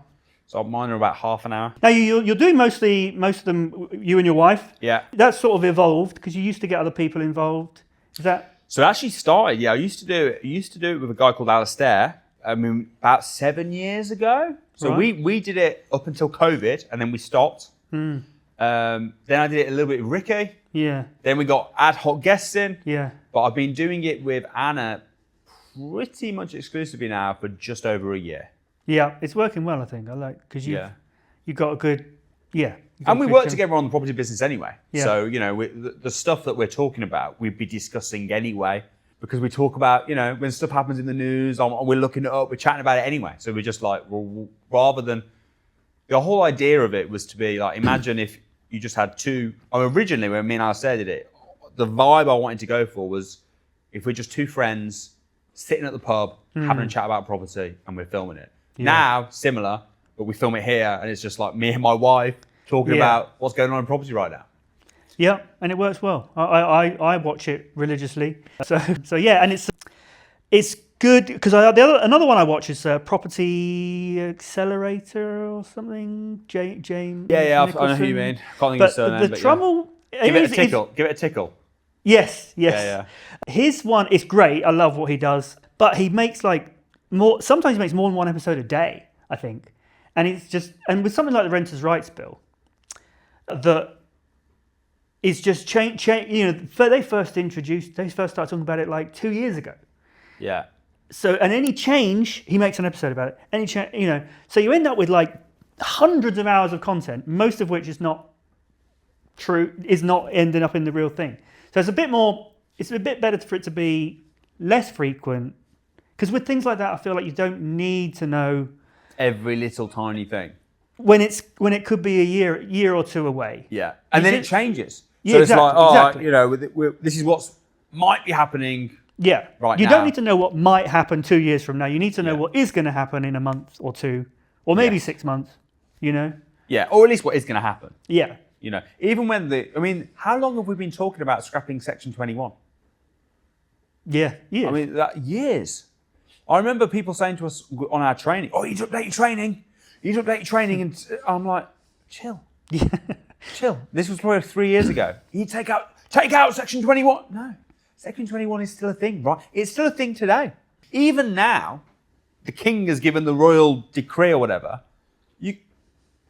So mine are about half an hour. Now you're doing most of them, you and your wife. Yeah. That's sort of evolved because you used to get other people involved. Is that? So it actually started. Yeah, I used to do it with a guy called Alistair. I mean, about 7 years ago. So we did it up until COVID, and then we stopped. Then I did it a little bit with Ricky. Yeah. Then we got ad hoc guests in. Yeah. But I've been doing it with Anna pretty much exclusively now for just over a year. Yeah, it's working well, I think. I like because you've got a good and we work together on the property business anyway. Yeah. So the stuff that we're talking about, we'd be discussing anyway. Because we talk about, when stuff happens in the news, we're looking it up, we're chatting about it anyway. So we're just like, well, rather than, the whole idea of it was to be like, imagine if you just had two, originally when me and Alistair did it, the vibe I wanted to go for was, if we're just two friends sitting at the pub, having a chat about property, and we're filming it. Yeah. Now, similar, but we film it here, and it's just like me and my wife talking about what's going on in property right now. Yeah, and it works well. I watch it religiously. So yeah, and it's good because another one I watch is Property Accelerator or something. James. Yeah, I know who you mean. Can't think of his surname. The trouble. Give it a tickle. Yes. Yeah. His one is great. I love what he does, but he makes more. Sometimes he makes more than one episode a day, I think, and it's just with something like the Renters' Rights Bill, that. It's just change. They first started talking about it 2 years ago. Yeah. So, and any change, he makes an episode about it. So you end up with hundreds of hours of content, most of which is not true, is not ending up in the real thing. So it's a bit better for it to be less frequent. Because with things like that, I feel like you don't need to know every little tiny thing. When it could be a year or two away. Yeah. And then it changes. Yeah, so exactly, it's like, this is what might be happening. Yeah. Right. You don't need to know what might happen 2 years from now. You need to know what is going to happen in a month or two, or maybe 6 months. Yeah, or at least what is going to happen. Yeah. Even when how long have we been talking about scrapping Section 21? Yeah, years. Years. I remember people saying to us on our training, "Oh, you need to update your training. You need to update your training. And I'm like, chill. Chill. This was probably 3 years ago. You take out Section 21. No, Section 21 is still a thing, right? It's still a thing today. Even now, the king has given the royal decree or whatever.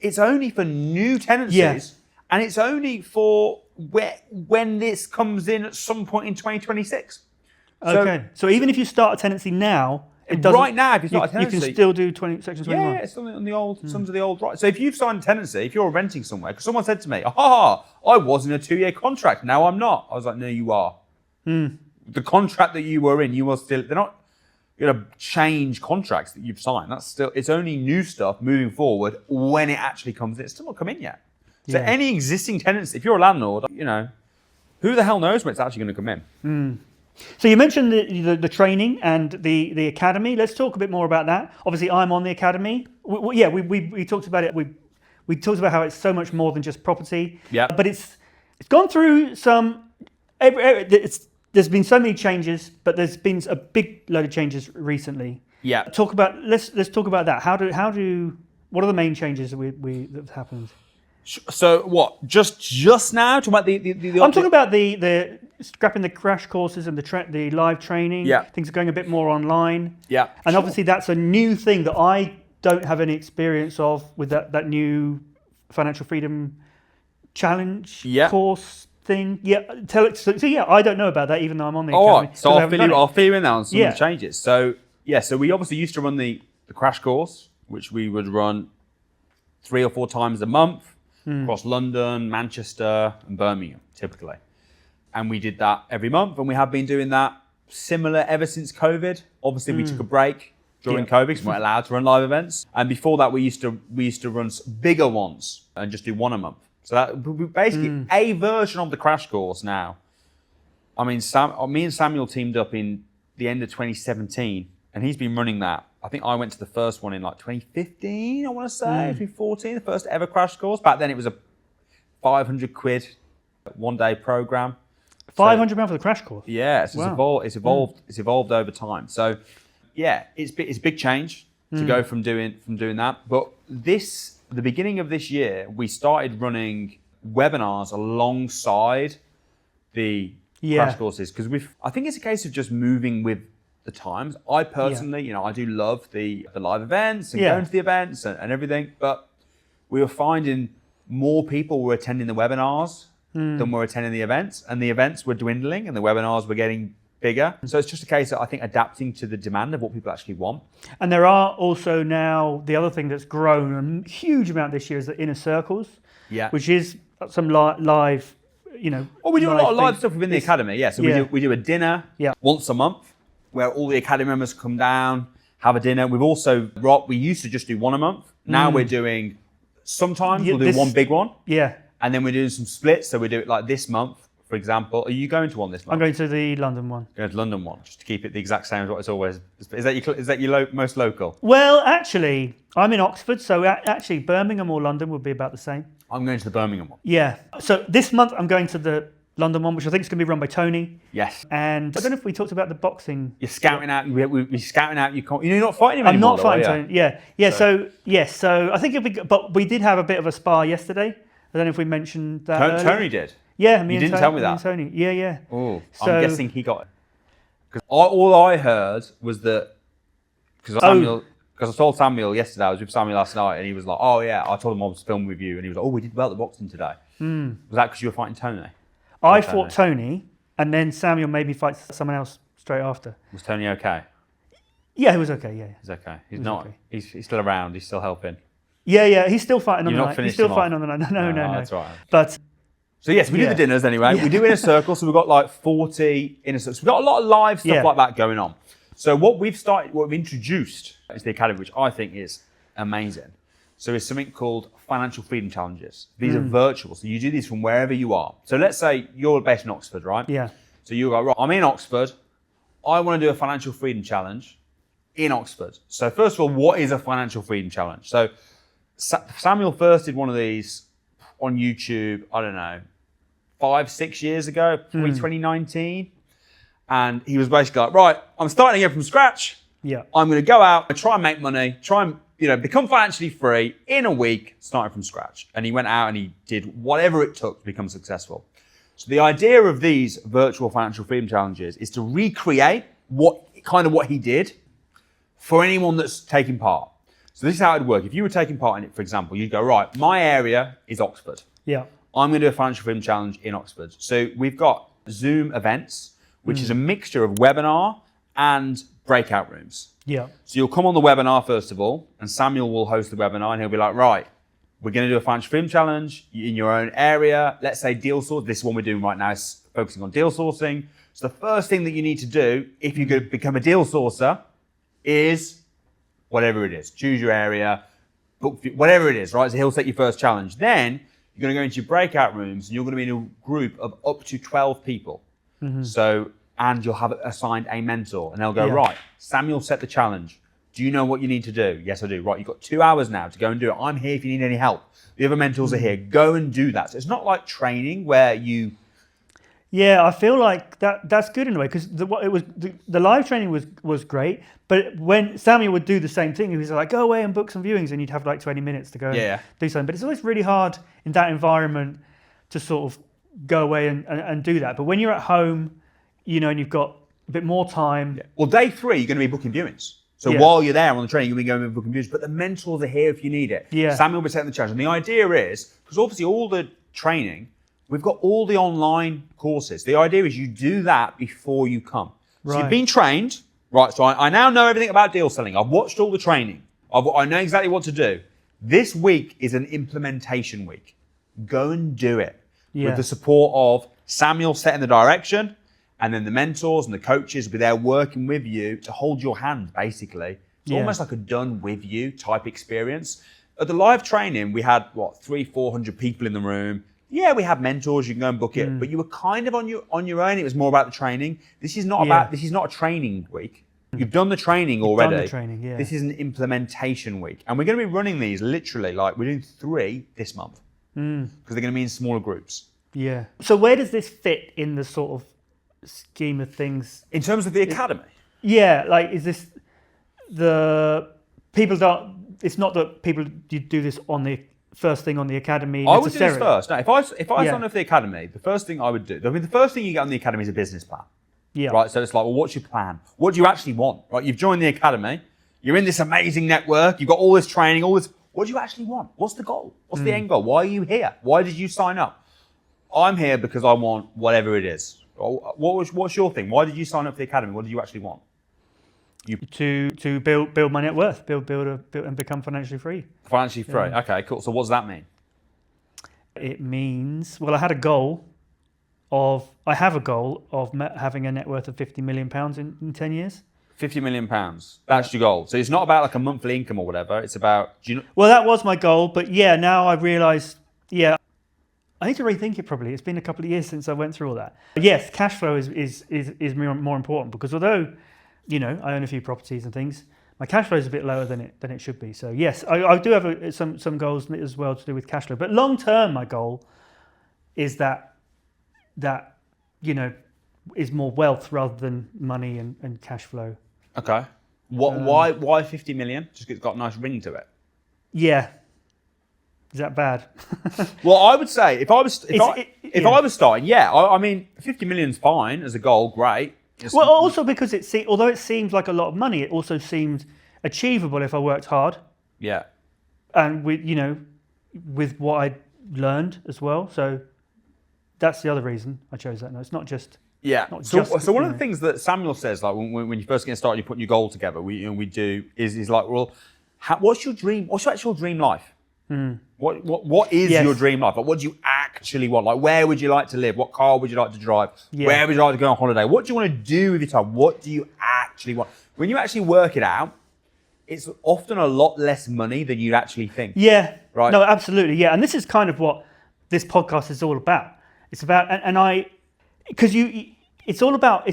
It's only for new tenancies, and it's only for when this comes in at some point in 2026. Okay. So even if you start a tenancy now, it doesn't. Right now, if you start a tenancy, you can still do Section 21. Yeah, it's on the old, some of the old rights. So if you've signed a tenancy, if you're renting somewhere, because someone said to me, I was in a 2-year contract, now I'm not. I was like, no, you are. The contract that you were in, you were still, they're not going to change contracts that you've signed. That's still, it's only new stuff moving forward when it actually comes in. It's still not come in yet. So any existing tenancy, if you're a landlord, who the hell knows when it's actually going to come in? So you mentioned the training and the academy. Let's talk a bit more about that. Obviously, I'm on the academy. We talked about it. We talked about how it's so much more than just property. Yeah. But it's gone through some. There's been so many changes, but there's been a big load of changes recently. Yeah. Let's talk about that. What are the main changes that have happened? So what? Just now? Talking about the I'm talking about the scrapping the crash courses and the live training. Yeah. Things are going a bit more online. Yeah. And obviously that's a new thing that I don't have any experience of with that new financial freedom challenge course thing. Yeah. So I don't know about that even though I'm on the academy. Right. So I'll fill you in on some of the changes. So we obviously used to run the crash course, which we would run 3 or 4 times a month. Across London, Manchester, and Birmingham, typically. And we did that every month, and we have been doing that similar ever since COVID. Obviously, we took a break during COVID because we weren't allowed to run live events. And before that, we used to run bigger ones and just do 1 a month. So that basically a version of the crash course now. I mean, me and Samuel teamed up in the end of 2017, and he's been running that. I think I went to the first one in like 2015, I want to say, 2014, the first ever crash course. Back then it was a 500 quid 1-day program. 500 pounds for the crash course? Yeah, so it's evolved over time. So yeah, it's a big change to go from doing that. But the beginning of this year, we started running webinars alongside the crash courses because I think it's a case of just moving with the times. I personally, I do love the live events and going to the events and everything, but we were finding more people were attending the webinars than were attending the events, and the events were dwindling and the webinars were getting bigger. So it's just a case of, I think, adapting to the demand of what people actually want. And there are also now, the other thing that's grown a huge amount this year is the inner circles, which is some live, Well, we do a lot of live stuff within the academy, So we do a dinner once a month, where all the academy members come down, have a dinner. We used to just do 1 a month. Now we're doing, sometimes we'll do one big one. Yeah. And then we're doing some splits. So we do it like this month, for example. Are you going to one this month? I'm going to the London one. Going to the London one, just to keep it the exact same as what it's always. Is that your most local? Well, actually, I'm in Oxford. So actually, Birmingham or London would be about the same. I'm going to the Birmingham one. Yeah. So this month, I'm going to the London one, which I think is going to be run by Tony. Yes. And I don't know if we talked about the boxing. You're scouting out. We're scouting out. You're not fighting him anymore. I'm not fighting Tony. Yeah. So I think it'll be. But we did have a bit of a spar yesterday. I don't know if we mentioned that. Tony did. Yeah, you didn't tell me that. Tony. Yeah. Oh, so, I'm guessing he got it. Because all I heard was that because I told Samuel yesterday. I was with Samuel last night, and he was like, "Oh yeah," I told him I was filming with you, and he was like, "Oh, we did well at the boxing today." Was that because you were fighting Tony? I fought Tony, and then Samuel maybe fights someone else straight after. Was Tony okay? Yeah, he was okay. Yeah, he's okay. He's not. Okay. He's still around. He's still helping. Yeah. He's still fighting on the night. He's still fighting on the night. No. That's right. But so yes, we do the dinners anyway. We do inner circle. So we've got like 40 inner circles. We've got a lot of live stuff like that going on. So what we've introduced is the academy, which I think is amazing. So it's something called financial freedom challenges. These are virtual. So you do these from wherever you are. So let's say you're based in Oxford, right? Yeah. So you go, right, I'm in Oxford. I want to do a financial freedom challenge in Oxford. So first of all, what is a financial freedom challenge? So Samuel first did one of these on YouTube, I don't know, 5-6 years ago, probably 2019. And he was basically like, right, I'm starting again from scratch. Yeah. I'm going to go out and try and make money, try and become financially free in a week, starting from scratch. And he went out and he did whatever it took to become successful. So the idea of these virtual financial freedom challenges is to recreate what he did for anyone that's taking part. So this is how it would work. If you were taking part in it, for example, you'd go, right, my area is Oxford. Yeah. I'm going to do a financial freedom challenge in Oxford. So we've got Zoom events, which is a mixture of webinar and breakout rooms. Yeah. So you'll come on the webinar first of all, and Samuel will host the webinar, and he'll be like, right, we're going to do a financial freedom challenge in your own area. Let's say deal source. This is what we're doing right now, is focusing on deal sourcing. So the first thing that you need to do if you could become a deal sourcer is whatever it is. Choose your area, book, whatever it is, right? So he'll set your first challenge. Then you're going to go into your breakout rooms, and you're going to be in a group of up to 12 people. So, and you'll have assigned a mentor, and they'll go, right, Samuel set the challenge. Do you know what you need to do? Yes, I do. Right, you've got 2 hours now to go and do it. I'm here if you need any help. The other mentors are here. Go and do that. So it's not like training where you... Yeah, I feel like that's good in a way, because the live training was great, but when Samuel would do the same thing, he was like, go away and book some viewings, and you'd have like 20 minutes to go and do something. But it's always really hard in that environment to sort of go away and do that. But when you're at home, and you've got a bit more time. Yeah. Well, day 3, you're going to be booking viewings. So while you're there on the training, you'll be going and booking viewings, but the mentors are here if you need it. Yeah. Samuel will be setting the challenge. And the idea is, because obviously all the training, we've got all the online courses. The idea is you do that before you come. So you've been trained, right? So I now know everything about deal selling. I've watched all the training. I know exactly what to do. This week is an implementation week. Go and do it with the support of Samuel setting the direction, and then the mentors and the coaches will be there working with you to hold your hand, basically. It's almost like a done with you type experience. At the live training, we had, 300-400 people in the room. Yeah, we have mentors, you can go and book it, but you were kind of on your own. It was more about the training. This is not a training week. You've done the training already. Done the training, yeah. This is an implementation week. And we're going to be running these literally, we're doing 3 this month. Because they're going to be in smaller groups. Yeah. So where does this fit in the sort of scheme of things? In terms of the academy? Yeah, is this the people don't, it's not that people do this on the first thing on the academy I would do this first. No, if I signed up for the academy, the first thing I would do, the first thing you get on the academy is a business plan. Yeah. Right, so it's like, well, what's your plan? What do you actually want? Right, you've joined the academy, you're in this amazing network, you've got all this training, all this. What do you actually want? What's the goal? What's the end goal? Why are you here? Why did you sign up? I'm here because I want whatever it is. What's your thing? Why did you sign up for the academy? What did you actually want? To build my net worth, build and become financially free. Financially free. Yeah. Okay, cool. So what does that mean? It means, I have a goal of having a net worth of £50 million in 10 years. £50 million. That's your goal. So it's not about like a monthly income or whatever. It's about. Well, that was my goal, but now I realise. I need to rethink it probably. It's been a couple of years since I went through all that. But yes, cash flow is more important, because although, I own a few properties and things, my cash flow is a bit lower than it should be. So yes, I do have some goals as well to do with cash flow. But long term, my goal is that is more wealth rather than money and cash flow. Okay. Why 50 million? Just 'cause it's got a nice ring to it. Yeah. Is that bad? Well, I would say if I was starting, I mean, 50 million's fine as a goal, great. Also because although it seems like a lot of money, it also seemed achievable if I worked hard. Yeah. And with what I learned as well. So that's the other reason I chose that. No, it's not just. Yeah. So one of the things that Samuel says, like when you first get started, you're putting your goal together. We do is like, well, what's your dream? What's your actual dream life? What is your dream life? Like, what do you actually want? Like, where would you like to live? What car would you like to drive? Yeah. Where would you like to go on holiday? What do you want to do with your time? What do you actually want? When you actually work it out, it's often a lot less money than you'd actually think. Yeah. Right. No, absolutely. Yeah. And this is kind of what this podcast is all about. It's about, it's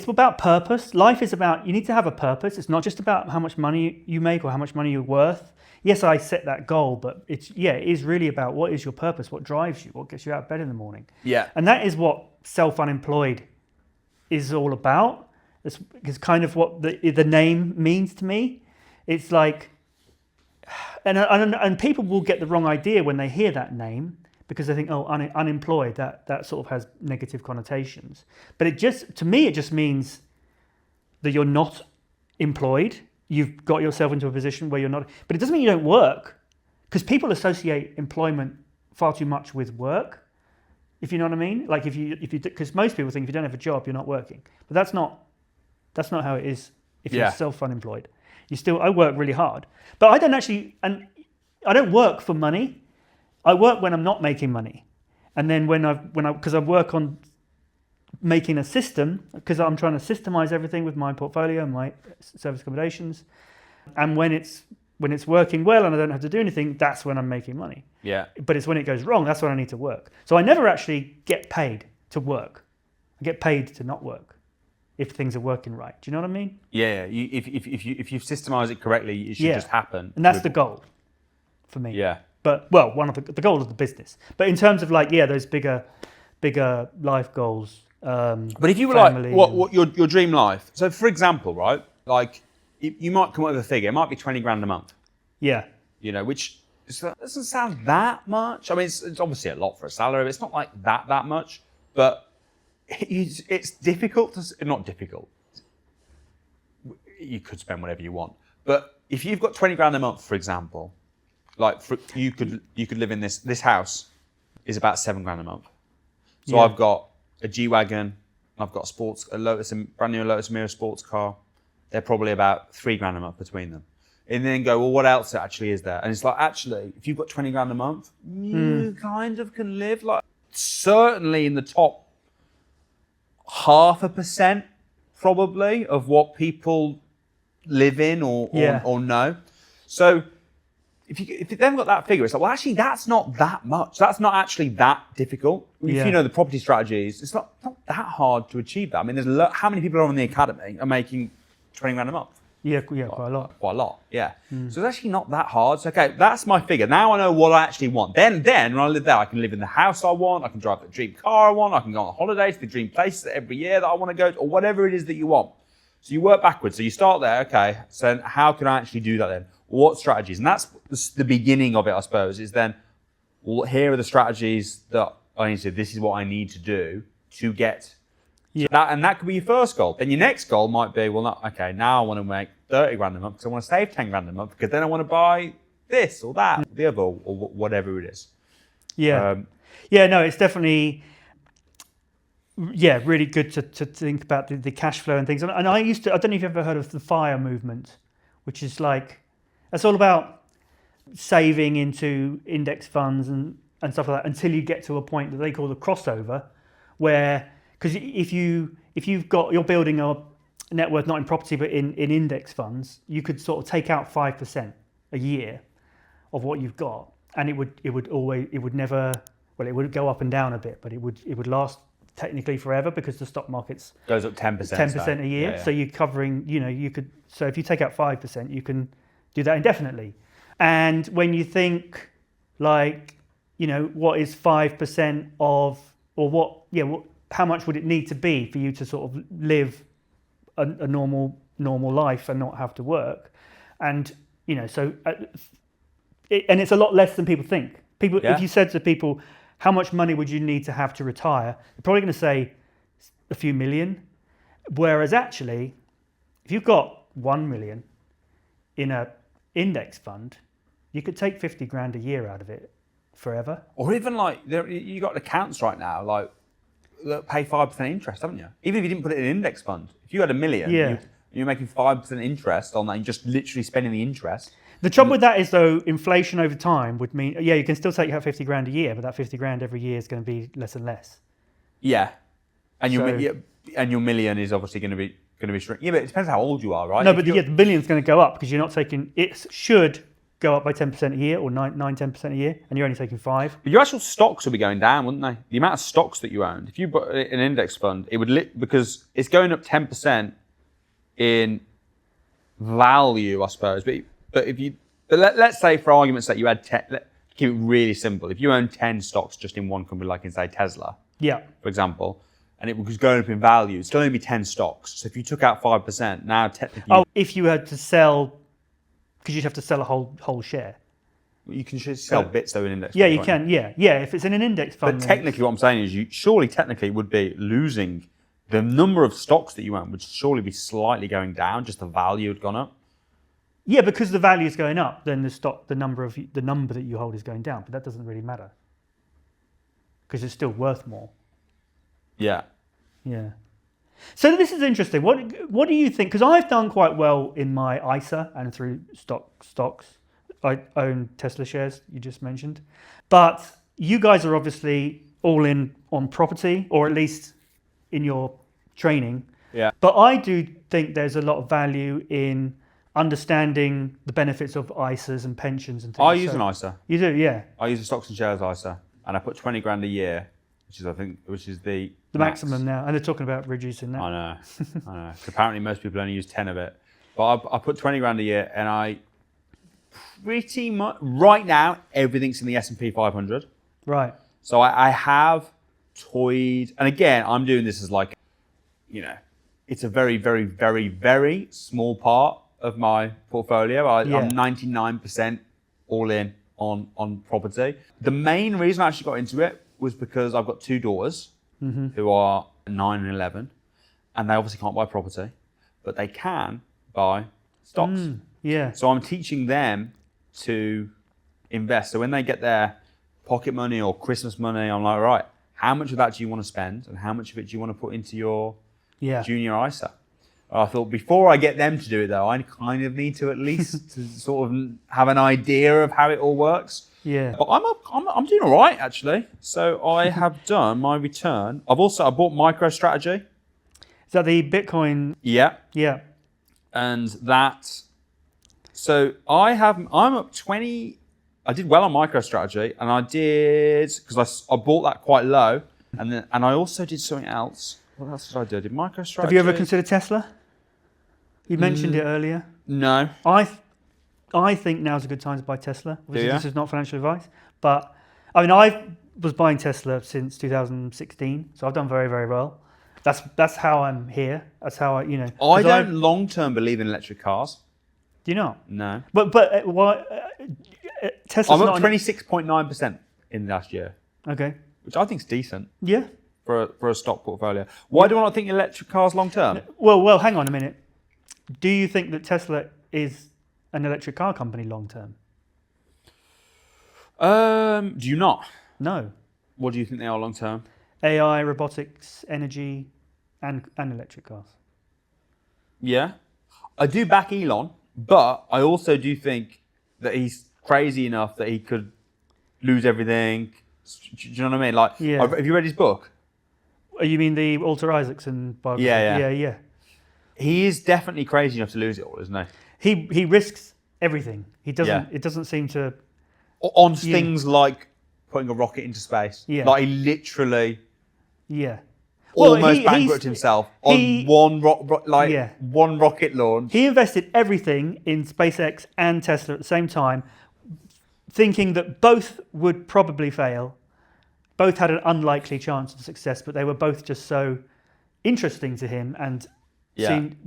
about purpose. Life is about, you need to have a purpose. It's not just about how much money you make or how much money you're worth. Yes, I set that goal, but it is really about what is your purpose, what drives you, what gets you out of bed in the morning. Yeah. And that is what Self-Unemployed is all about. It's kind of what the name means to me. It's like, And people will get the wrong idea when they hear that name because they think, oh, unemployed, that sort of has negative connotations. But to me, it just means that you're not employed. You've got yourself into a position where you're not, but it doesn't mean you don't work, because people associate employment far too much with work, if you know what I mean. Like if you, because most people think if you don't have a job, you're not working, but that's not how it is if you're self-unemployed. I work really hard, but I don't work for money. I work when I'm not making money, and then because I work on making a system, because I'm trying to systemize everything with my portfolio and my service accommodations, and when it's working well and I don't have to do anything, that's when I'm making money. Yeah. But it's when it goes wrong, that's when I need to work. So I never actually get paid to work. I get paid to not work if things are working right. Do you know what I mean? Yeah. If you systemize it correctly, it should just happen. And that's the goal for me. Yeah. But one of the goal of the business. But in terms of those bigger life goals. But if you were what your dream life? So for example, right, like you might come up with a figure. It might be 20 grand a month. Yeah. Which doesn't sound that much. I mean, it's obviously a lot for a salary. But it's not like that much. But it's difficult not difficult. You could spend whatever you want. But if you've got 20 grand a month, for example, you could live in this house is about 7 grand a month. So I've got a G-Wagon, I've got a brand new Lotus Emira sports car. They're probably about 3 grand a month between them. And then go, well, what else actually is there? And it's like, actually, if you've got 20 grand a month, you kind of can live certainly in the top 0.5% probably of what people live in or know. So if you then got that figure, it's like, well, actually, that's not that much. That's not actually that difficult. If you know the property strategies, it's not that hard to achieve that. I mean, how many people are on the academy are making 20 grand a month? Yeah, quite a lot. Quite a lot, yeah. So it's actually not that hard. So, okay, that's my figure. Now I know what I actually want. Then when I live there, I can live in the house I want. I can drive the dream car I want. I can go on holiday to the dream places every year that I want to go to, or whatever it is that you want. So you work backwards. So you start there, okay, so how can I actually do that then? What strategies? And that's the beginning of it, I suppose, is then, well, here are the strategies that I need to do. This is what I need to do to get that. And that could be your first goal. Then your next goal might be, well, now I want to make 30 grand a month because I want to save 10 grand a month because then I want to buy this or that, or the other, or whatever it is. Yeah. No, it's definitely, really good to think about the cash flow and things. And I don't know if you've ever heard of the FIRE movement, which is it's all about saving into index funds and stuff like that until you get to a point that they call the crossover, where, because if you're building a net worth not in property but in index funds, you could sort of take out 5% a year of what you've got, and it would go up and down a bit, but it would last technically forever because the stock market's goes up 10%. 10% a year. So you're covering, so if you take out 5%, you can do that indefinitely. And when you think what is 5% of, or how much would it need to be for you to sort of live a normal life and not have to work? And, and it's a lot less than people think. If you said to people, how much money would you need to have to retire? They're probably going to say a few million. Whereas actually, if you've got 1 million in a index fund, you could take 50 grand a year out of it forever. Or even you got accounts right now, that pay 5% interest, haven't you? Even if you didn't put it in an index fund. If you had 1 million, you're making 5% interest on that, and you're just literally spending the interest. The trouble with that is, though, inflation over time would mean, you can still take out 50 grand a year, but that 50 grand every year is going to be less and less. Yeah. And your million is obviously going to be shrinking. Yeah, but it depends how old you are, right? No, but the million's going to go up because you're not taking, it should go up by 10% a year or 9-10% a year, and you're only taking 5. But your actual stocks will be going down, wouldn't they? The amount of stocks that you owned, if you bought an index fund, it would because it's going up 10% in value, I suppose. But let's say, for argument's sake, you had 10. Keep it really simple. If you own 10 stocks just in one company, like in say Tesla, for example, and it was going up in value, it's still only be 10 stocks. So if you took out 5%, now technically, if you had to sell, because you'd have to sell a whole share. You can just sell bits though in index. Yeah, you can. Yeah. If it's in an index fund. But technically, what I'm saying is, technically would be losing the number of stocks that you own would surely be slightly going down. Just the value had gone up. Yeah, because the value is going up, then the number that you hold is going down. But that doesn't really matter because it's still worth more. Yeah. Yeah. So this is interesting. What do you think? Because I've done quite well in my ISA and through stocks. I own Tesla shares, you just mentioned. But you guys are obviously all in on property, or at least in your training. Yeah. But I do think there's a lot of value in understanding the benefits of ISAs and pensions and things. I use an ISA. You do, yeah. I use a stocks and shares ISA, and I put 20 grand a year, which is the maximum now. And they're talking about reducing that. I know. 'Cause apparently most people only use 10 of it. But I put 20 grand a year, and I pretty much right now everything's in the S&P 500. Right. So I have toyed, and again I'm doing this as like, it's a very, very, very, very small part of my portfolio. I'm 99% all in on property. The main reason I actually got into it was because I've got two daughters who are 9 and 11, and they obviously can't buy property, but they can buy stocks. Yeah. So I'm teaching them to invest. So when they get their pocket money or Christmas money, I'm like, right, how much of that do you want to spend, and how much of it do you want to put into your junior ISA? I thought before I get them to do it though, I kind of need to at least to sort of have an idea of how it all works. Yeah. But I'm doing all right actually. So I have done my return. I bought MicroStrategy. Is that the Bitcoin? Yeah. Yeah. And that. So I'm up 20. I did well on MicroStrategy, and I did because I bought that quite low, and I also did something else. What else did I do? I did MicroStrategy. Have you ever considered Tesla? You mentioned it earlier. No. I think now's a good time to buy Tesla. Do you? This is not financial advice, but I mean I was buying Tesla since 2016, so I've done very, very well. That's how I'm here. That's how I I don't long term believe in electric cars. Do you not? No. But why? Tesla's I'm not up 26.9% in last year. Okay. Which I think is decent Yeah. for a stock portfolio. Why do I not think electric cars long term? Well, hang on a minute. Do you think that Tesla is an electric car company long term? Do you not? No. What do you think they are long term? AI, robotics, energy, and electric cars. Yeah. I do back Elon, but I also do think that he's crazy enough that he could lose everything. Do you know what I mean? Like, have you read his book? You mean the Walter Isaacson biography? Yeah. He is definitely crazy enough to lose it all, isn't he? He risks everything. He doesn't. Yeah. It doesn't seem to. On things like putting a rocket into space. Yeah. Like he literally. Yeah. Almost bankrupted himself on one rocket launch. He invested everything in SpaceX and Tesla at the same time, thinking that both would probably fail. Both had an unlikely chance of success, but they were both just so interesting to him and seemed,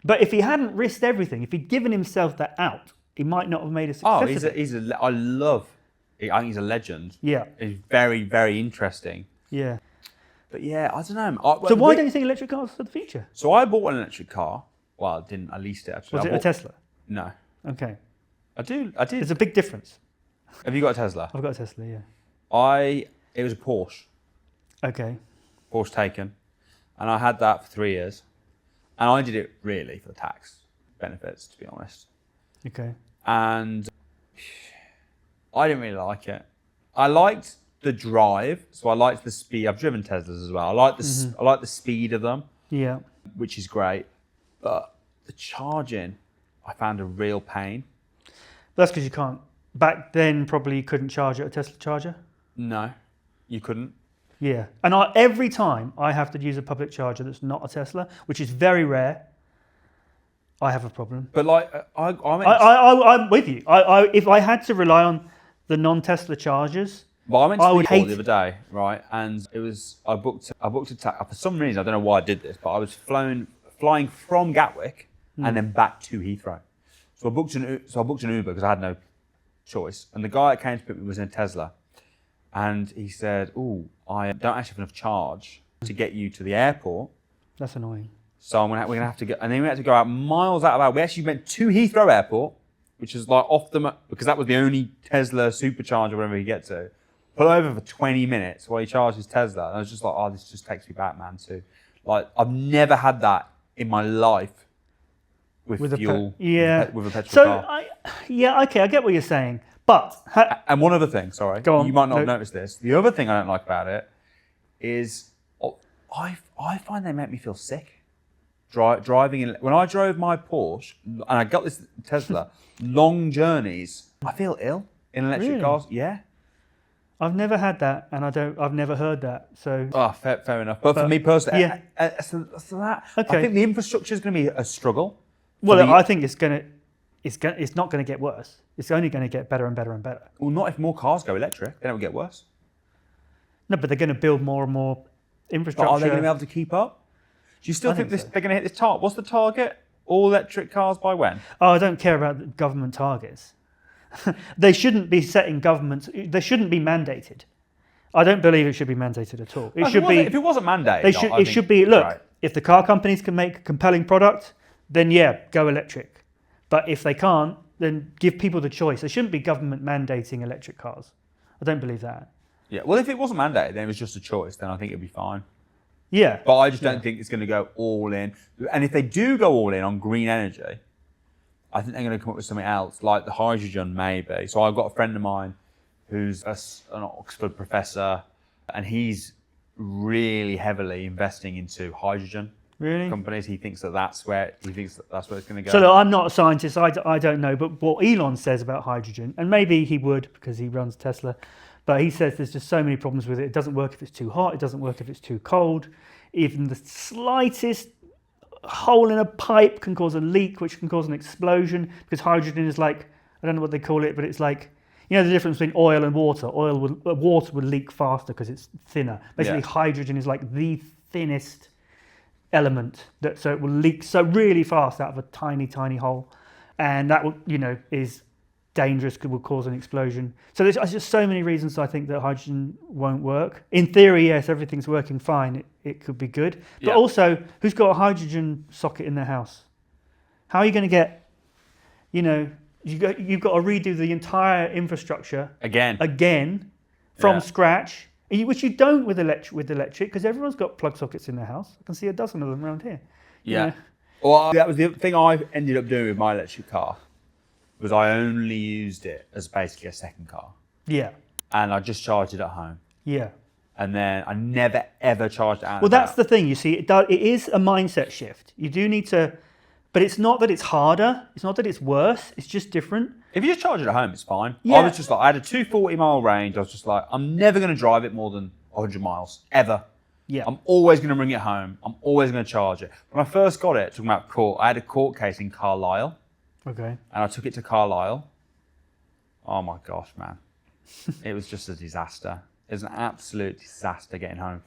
But if he hadn't risked everything, if he'd given himself that out, he might not have made a success. I think he's a legend. Yeah. He's very, very interesting. Yeah. But yeah, I don't know. So why don't you think electric cars are the future? So I bought an electric car. Well, I didn't. I leased it actually. Was it a Tesla? No. Okay. I did. There's a big difference. Have you got a Tesla? I've got a Tesla, yeah. It was a Porsche. Okay. Porsche Taycan. And I had that for 3 years. And I did it really for the tax benefits, to be honest. Okay. And I didn't really like it. I liked the drive, so I liked the speed. I've driven Teslas as well. I like the speed of them. Yeah. Which is great. But the charging, I found a real pain. But that's because you can't. Back then, probably you couldn't charge at a Tesla charger. No, you couldn't. Yeah, and every time I have to use a public charger that's not a Tesla, which is very rare, I have a problem. But like, I'm with you. If I had to rely on the non-Tesla chargers, well, I went to the other day, right? And it was I booked a taxi for some reason. I don't know why I did this, but I was flying from Gatwick and then back to Heathrow. So I booked an Uber because I had no choice. And the guy that came to pick me was in a Tesla. And he said, "Oh, I don't actually have enough charge to get you to the airport. That's annoying. So we're going to have to go." And then we had to go out miles out of our. We actually went to Heathrow Airport, which is like because that was the only Tesla supercharger wherever he get to. Pull over for 20 minutes while he charged his Tesla. And I was just like, "Oh, this just takes me back, man." To like, I've never had that in my life with fuel. With a petrol car. I get what you're saying. But and one other thing, sorry, go on. You might not have noticed this. The other thing I don't like about it is I find they make me feel sick. Driving in, when I drove my Porsche and I got this Tesla, long journeys, I feel ill in electric cars. Yeah, I've never had that, and I've never heard that. So fair enough. But for me personally, so that I think the infrastructure is going to be a struggle. Well, I think it's not going to get worse. It's only going to get better and better and better. Well, not if more cars go electric. Then it will get worse. No, but they're going to build more and more infrastructure. But are they going to be able to keep up? Do you still think they're going to hit this target? What's the target? All electric cars by when? Oh, I don't care about the government targets. They shouldn't be setting governments. They shouldn't be mandated. I don't believe it should be mandated at all. If it wasn't mandated, it should be. Look, if the car companies can make a compelling product, then go electric. But if they can't, then give people the choice. There shouldn't be government mandating electric cars. I don't believe that. Yeah, well, if it wasn't mandated, then it was just a choice, then I think it'd be fine. Yeah. But I just don't think it's going to go all in. And if they do go all in on green energy, I think they're going to come up with something else, like the hydrogen maybe. So I've got a friend of mine who's an Oxford professor, and he's really heavily investing into hydrogen. Really? Companies. He thinks that's where it's going to go. So look, I'm not a scientist. I don't know. But what Elon says about hydrogen, and maybe he would because he runs Tesla, but he says there's just so many problems with it. It doesn't work if it's too hot. It doesn't work if it's too cold. Even the slightest hole in a pipe can cause a leak, which can cause an explosion. Because hydrogen is like, I don't know what they call it, but it's like, you know, the difference between oil and water. Water would leak faster because it's thinner. Basically, hydrogen is like the thinnest element, so it will leak so really fast out of a tiny hole, and that will, is dangerous, will cause an explosion. So there's just so many reasons I think that hydrogen won't work. In theory, yes, everything's working fine, it could be good, but also, who's got a hydrogen socket in their house? How are you going to get, you've got to redo the entire infrastructure again from scratch. Which you don't with electric, because everyone's got plug sockets in their house. I can see a dozen of them around here. Yeah. Well, that was the thing I ended up doing with my electric car, was I only used it as basically a second car. Yeah. And I just charged it at home. Yeah. And then I never ever charged it out. Well, that's the thing. You see, it is a mindset shift. You do need to, but it's not that it's harder. It's not that it's worse. It's just different. If you just charge it at home, it's fine. Yeah. I was just like, I had a 240-mile range. I was just like, I'm never going to drive it more than 100 miles, ever. Yeah. I'm always going to bring it home. I'm always going to charge it. When I first got it, talking about court, I had a court case in Carlisle. Okay. And I took it to Carlisle. Oh my gosh, man. It was just a disaster. It was an absolute disaster getting home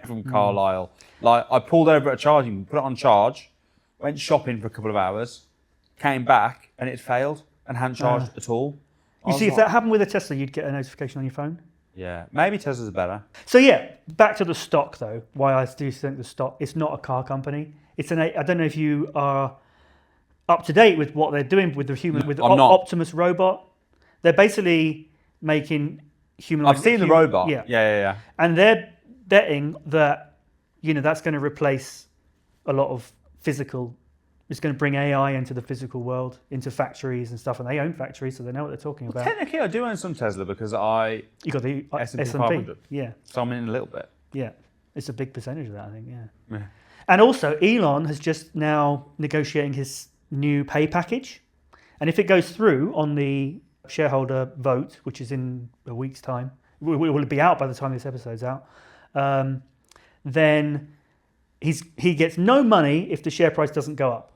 from Carlisle. Like, I pulled over at a charging, put it on charge, went shopping for a couple of hours, came back, and it failed. And hadn't charged at all. You see, if that happened with a Tesla, you'd get a notification on your phone. Yeah, maybe Teslas are better. So back to the stock though. Why I do think the stock, it's not a car company. I don't know if you are up to date with what they're doing with the Optimus robot. They're basically making humanoid. I've seen the robot. Yeah. And they're betting that that's going to replace a lot of physical. It's going to bring AI into the physical world, into factories and stuff, and they own factories, so they know what they're talking about. Technically, I do own some Tesla because you got the S&P 500. Yeah. So I'm in a little bit. Yeah, it's a big percentage of that, I think. Yeah. And also, Elon has just now negotiating his new pay package, and if it goes through on the shareholder vote, which is in a week's time, will be out by the time this episode's out, then he gets no money if the share price doesn't go up.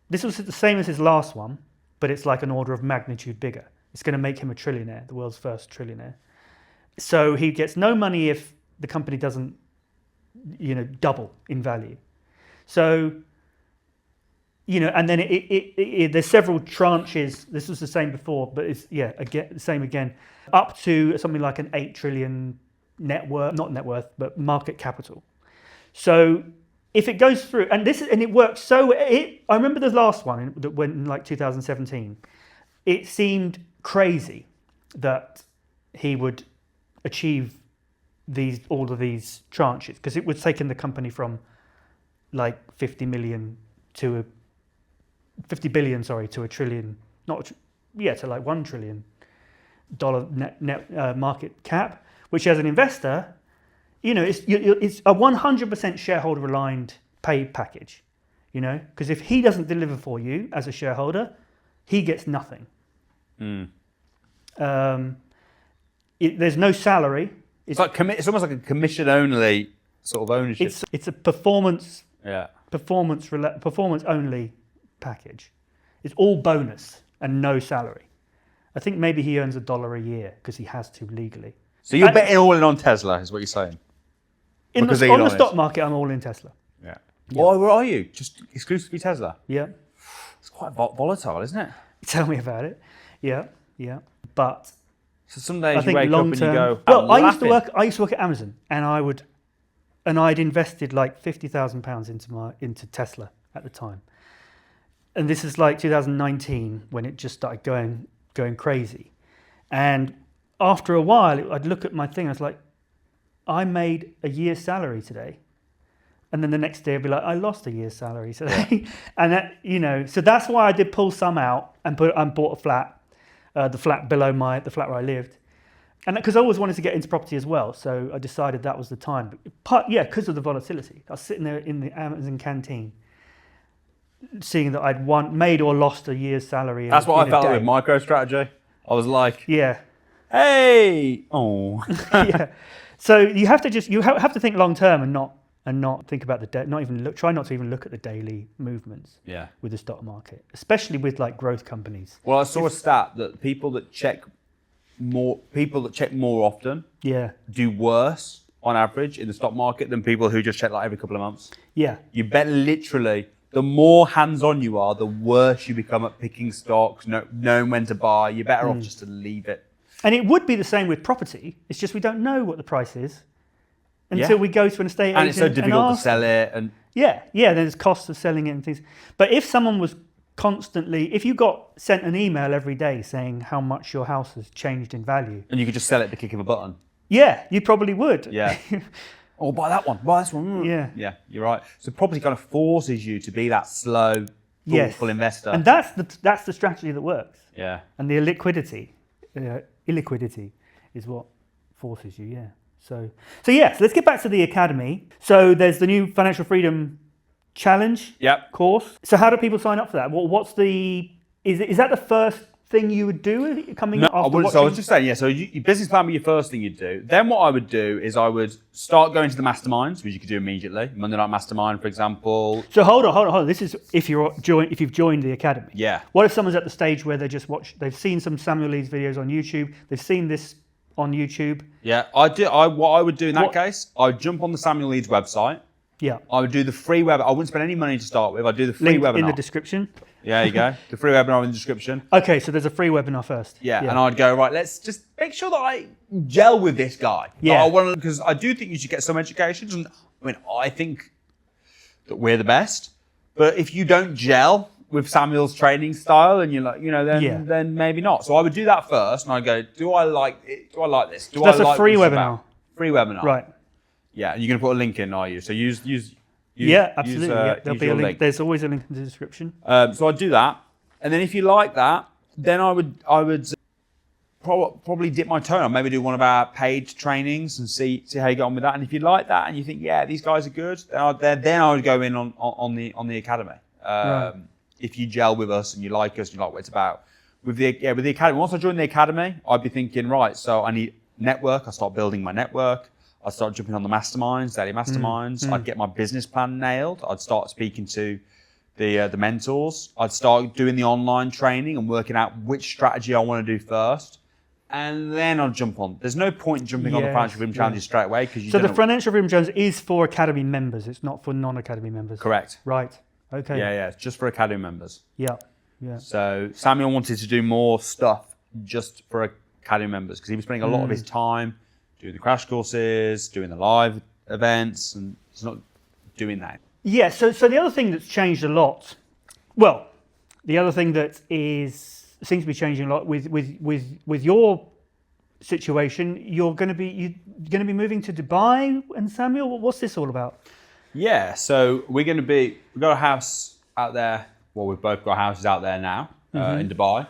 This was the same as his last one, but it's like an order of magnitude bigger. It's going to make him a trillionaire, the world's first trillionaire. So he gets no money if the company doesn't, double in value. So and then there's several tranches. This was the same before, but it's again the same again, up to something like an 8 trillion not net worth, but market capital. So if it goes through, and it works, I remember the last one that went in like 2017. It seemed crazy that he would achieve all of these tranches, because it was taking the company from like 50 billion to a trillion, to like $1 trillion net market cap, which as an investor, it's a 100% shareholder aligned pay package, because if he doesn't deliver for you as a shareholder, he gets nothing. There's no salary. It's almost like a commission only sort of ownership. It's a performance only package. It's all bonus and no salary. I think maybe he earns $1 a year because he has to legally. So you're betting all in on Tesla, is what you're saying? On the stock market, I'm all in Tesla. Yeah. Well, where are you? Just exclusively Tesla? Yeah. It's quite volatile, isn't it? Tell me about it. Yeah. But so some days I you think wake up and you go, well, I used to work at Amazon, and I'd invested like £50,000 into Tesla at the time. And this is like 2019 when it just started going crazy. And after a while, I'd look at my thing. I was like, I made a year's salary today, and then the next day I'd be like, I lost a year's salary today. And that, so that's why I did pull some out and bought a flat, the flat below the flat where I lived, and because I always wanted to get into property as well. So I decided that was the time. Because of the volatility. I was sitting there in the Amazon canteen, seeing that I'd made or lost a year's salary. That's what I felt with MicroStrategy. I was like, yeah, hey, oh, yeah. So you have to think long term and not think about try not to even look at the daily movements. Yeah. With the stock market, especially with like growth companies. Well, I saw a stat that people that check more often, do worse on average in the stock market than people who just check like every couple of months. Yeah. You bet literally. The more hands-on you are, the worse you become at picking stocks, knowing when to buy. You're better off just to leave it. And it would be the same with property. It's just we don't know what the price is until we go to an estate agent. And it's so difficult to sell it. And there's costs of selling it and things. But if someone was if you got sent an email every day saying how much your house has changed in value. And you could just sell it at the click of a button. Yeah, you probably would. Yeah. Oh, buy that one. Buy this one. Yeah, you're right. So property kind of forces you to be that slow, thoughtful investor. And that's the strategy that works. Yeah. And the illiquidity is what forces you. Yeah. So let's get back to the academy. So there's the new Financial Freedom Challenge course. So how do people sign up for that? Is that the first thing you would do coming after watching? So I was just saying, so your business plan would be your first thing you'd do. Then what I would do is I would start going to the masterminds, which you could do immediately. Monday Night Mastermind, for example. So hold on. This is if you've joined the academy. Yeah. What if someone's at the stage where they've seen some Samuel Leeds videos on YouTube, they've seen this on YouTube? Yeah, what I would do in that case, I would jump on the Samuel Leeds website. Yeah. I would do the free webinar. I wouldn't spend any money to start with. I'd do the free webinar. In the description. Yeah, there you go. The free webinar in the description. Okay, so there's a free webinar first. Yeah, and I'd go, right, let's just make sure that I gel with this guy. Yeah. Because I do think you should get some education. And I think that we're the best. But if you don't gel with Samuel's training style and you're like, then maybe not. So I would do that first, and I'd go, do I like it? Do I like this? That's a free webinar. Free webinar. Right. Yeah, and you're going to put a link in, are you? So use absolutely. There'll be a link. Link. There's always a link in the description. So I'd do that, and then if you like that, then I would probably dip my toe on. Maybe do one of our paid trainings and see how you get on with that. And if you like that and you think, these guys are good, then I would go in on the academy. Right. If you gel with us and you like us, and you like what it's about. With the academy, once I joined the academy, I'd be thinking, right, so I need network. I start building my network. I'd start jumping on the masterminds, daily masterminds. I'd get my business plan nailed. I'd start speaking to the mentors. I'd start doing the online training and working out which strategy I want to do first. And then I'll jump on. There's no point jumping on the Financial Freedom Challenges straight away. So the Financial Freedom Challenge is for academy members. It's not for non-academy members. Correct. Right. Okay. Yeah, it's just for academy members. Yeah. So Samuel wanted to do more stuff just for academy members because he was spending a lot of his time doing the crash courses, doing the live events, and he's not doing that. Yeah. So the other thing that's changed a lot, well, the other thing that seems to be changing a lot with your situation, you're going to be moving to Dubai. And Samuel, what's this all about? Yeah, so we've got a house out there. Well, we've both got houses out there now in Dubai.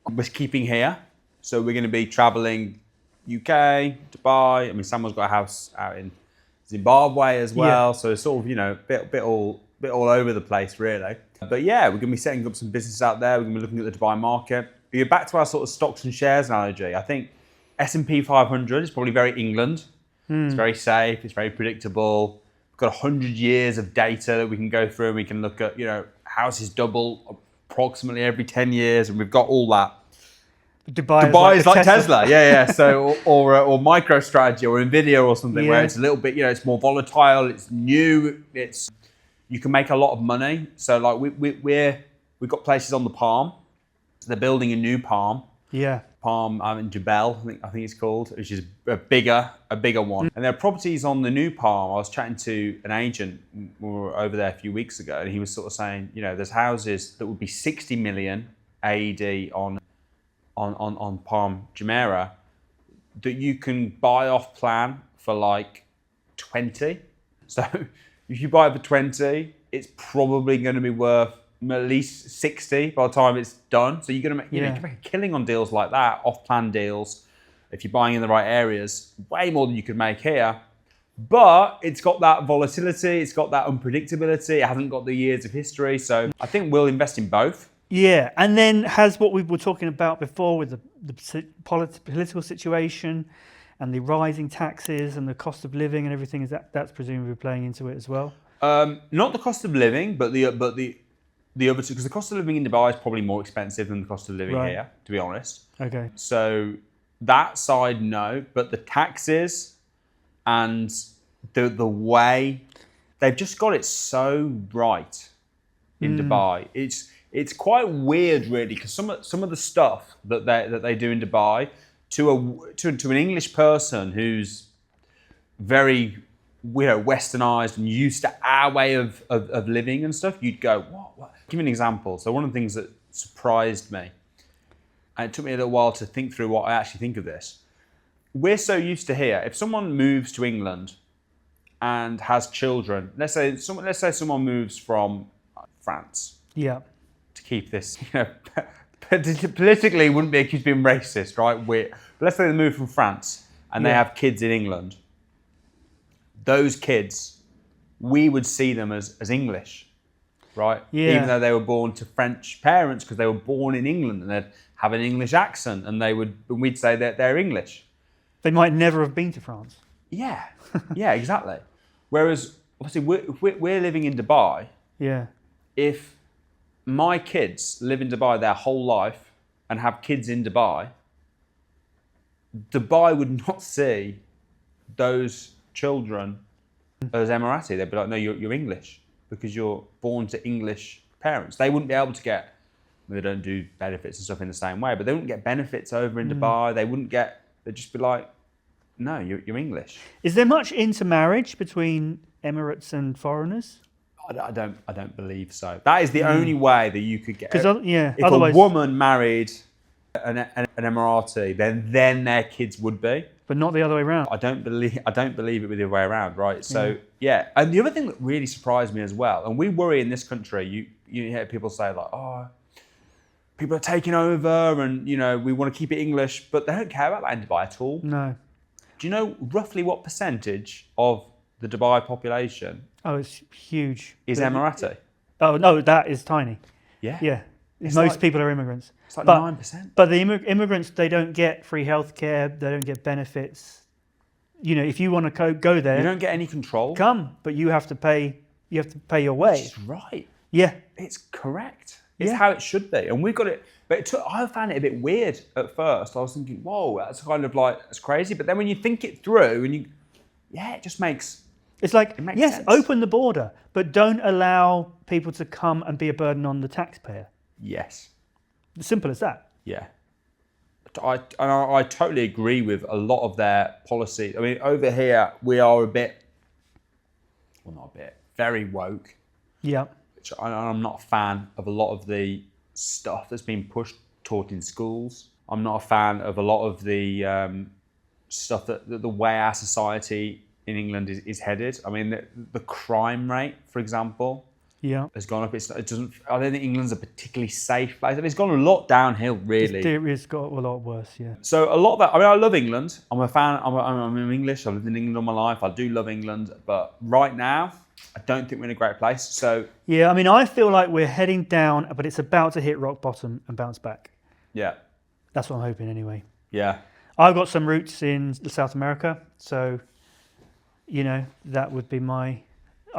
We're keeping here, so we're going to be traveling UK, Dubai. I mean, Samuel's got a house out in Zimbabwe as well, so it's sort of bit all over the place really. But yeah, we're going to be setting up some business out there. We're going to be looking at the Dubai market. But you're back to our sort of stocks and shares analogy. I think S&P 500 is probably very England. It's very safe. It's very predictable. We've got 100 years of data that we can go through, and we can look at, houses double approximately every 10 years, and we've got all that. Dubai is like Tesla. Yeah. So or MicroStrategy or Nvidia or something where it's a little bit, it's more volatile. It's new. You can make a lot of money. So like we've got places on the Palm. So they're building a new Palm. Yeah. Palm in Jebel, I think it's called, which is a bigger one. And there are properties on the new Palm. I was chatting to an agent, we were over there a few weeks ago, and he was sort of saying, there's houses that would be 60 million AED on Palm Jumeirah that you can buy off plan for like 20. So if you buy it for 20, it's probably going to be worth at least 60 by the time it's done. So you're going to make, you can make a killing on deals like that, off-plan deals, if you're buying in the right areas, way more than you could make here. But it's got that volatility, it's got that unpredictability, it hasn't got the years of history. So I think we'll invest in both. Yeah, and then has what we were talking about before with the political situation and the rising taxes and the cost of living and everything, that's presumably playing into it as well? Not the cost of living, but the other two, because the cost of living in Dubai is probably more expensive than the cost of living here, to be honest. Okay. So that side, no, but the taxes and the way they've just got it so right in Dubai. It's quite weird, really, because some of the stuff that they do in Dubai to an English person who's very westernized and used to our way of living and stuff, you'd go, what? Give me an example. So one of the things that surprised me, and it took me a little while to think through what I actually think of this. We're so used to here, if someone moves to England and has children, let's say someone moves from France. Yeah. To keep this, politically wouldn't be accused of being racist, right? But let's say they move from France and they have kids in England. Those kids, we would see them as English, right? Yeah. Even though they were born to French parents because they were born in England and they'd have an English accent and we'd say that they're English. They might never have been to France. Yeah, exactly. Whereas, obviously, we're living in Dubai. Yeah. If my kids live in Dubai their whole life and have kids in Dubai would not see those children as Emirati. They'd be like, no, you're English because you're born to English parents. They wouldn't be able to get, they don't do benefits and stuff in the same way, but they wouldn't get benefits over in Dubai. They'd just be like, no, you're English. Is there much intermarriage between Emirates and foreigners? I don't believe so. That is the only way that you could get. If otherwise, a woman married an Emirati, then their kids would be. But not the other way around. I don't believe it the other way around, right? So yeah. And the other thing that really surprised me as well, and we worry in this country, you hear people say like, oh, people are taking over, and we want to keep it English, but they don't care about that in Dubai at all. No. Do you know roughly what percentage of the Dubai population? Oh, it's huge. Is Emirati? Oh no, that is tiny. Yeah. Yeah. Most people are immigrants. It's like 9%. But the immigrants, they don't get free healthcare. They don't get benefits. If you want to go there, you don't get any control. Come, but you have to pay. You have to pay your way. It's right. Yeah. It's correct. It's how it should be, and we've got it. But I found it a bit weird at first. I was thinking, whoa, that's kind of like, that's crazy. But then when you think it through, and it just makes It's like, makes yes, sense. open the border, but don't allow people to come and be a burden on the taxpayer. Yes. Simple as that. Yeah. I totally agree with a lot of their policy. I mean, over here, we are a bit, well, not a bit, very woke. Yeah. Which I'm not a fan of a lot of the stuff that's been taught in schools. I'm not a fan of a lot of the stuff that the way our society in England is headed. I mean, the crime rate, for example, has gone up. I don't think England's a particularly safe place. It's gone a lot downhill, really. It's got a lot worse, yeah. So a lot of that, I mean, I love England. I'm a fan. I'm English. I've lived in England all my life. I do love England. But right now, I don't think we're in a great place. So yeah, I mean, I feel like we're heading down, but it's about to hit rock bottom and bounce back. yeah, That's what I'm hoping anyway. yeah. I've got some roots in South America, so, that would be I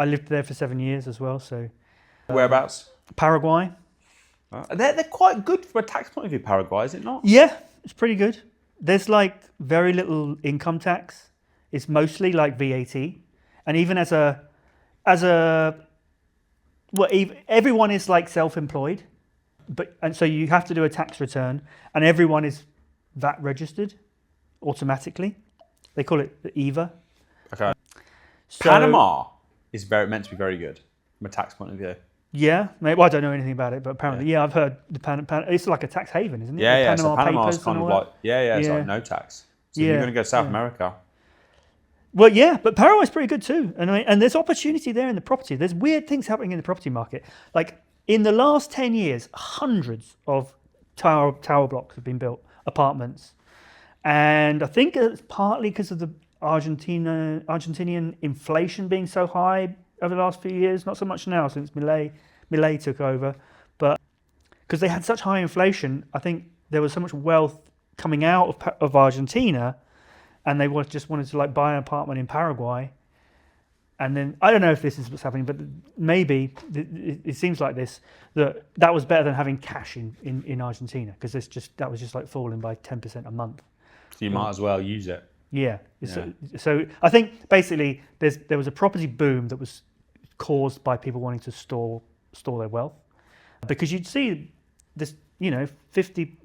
lived there for 7 years as well, so. Whereabouts? Paraguay. They're quite good from a tax point of view, Paraguay, is it not? Yeah, it's pretty good. There's like very little income tax. It's mostly like VAT. And even everyone is like self-employed, and so you have to do a tax return, and everyone is VAT registered automatically. They call it the EVA. Okay. So, Panama is meant to be very good from a tax point of view. Yeah, maybe, well, I don't know anything about it, but apparently, I've heard it's like a tax haven, isn't it? Yeah, the so Panama's Papers kind and of all like, it's like no tax. So if you're going to go to South America. Well, yeah, but Paraguay's pretty good too. And there's opportunity there in the property. There's weird things happening in the property market. Like in the last 10 years, hundreds of tower blocks have been built, apartments. And I think it's partly because of the Argentinian inflation being so high over the last few years. Not so much now since Milei took over. But because they had such high inflation, I think there was so much wealth coming out of Argentina, and they just wanted to like buy an apartment in Paraguay. And then, I don't know if this is what's happening, but maybe it seems like that was better than having cash in Argentina, because that was just like falling by 10% a month. So you might as well use it. Yeah. So I think basically there was a property boom that was caused by people wanting to store their wealth, because you'd see this 50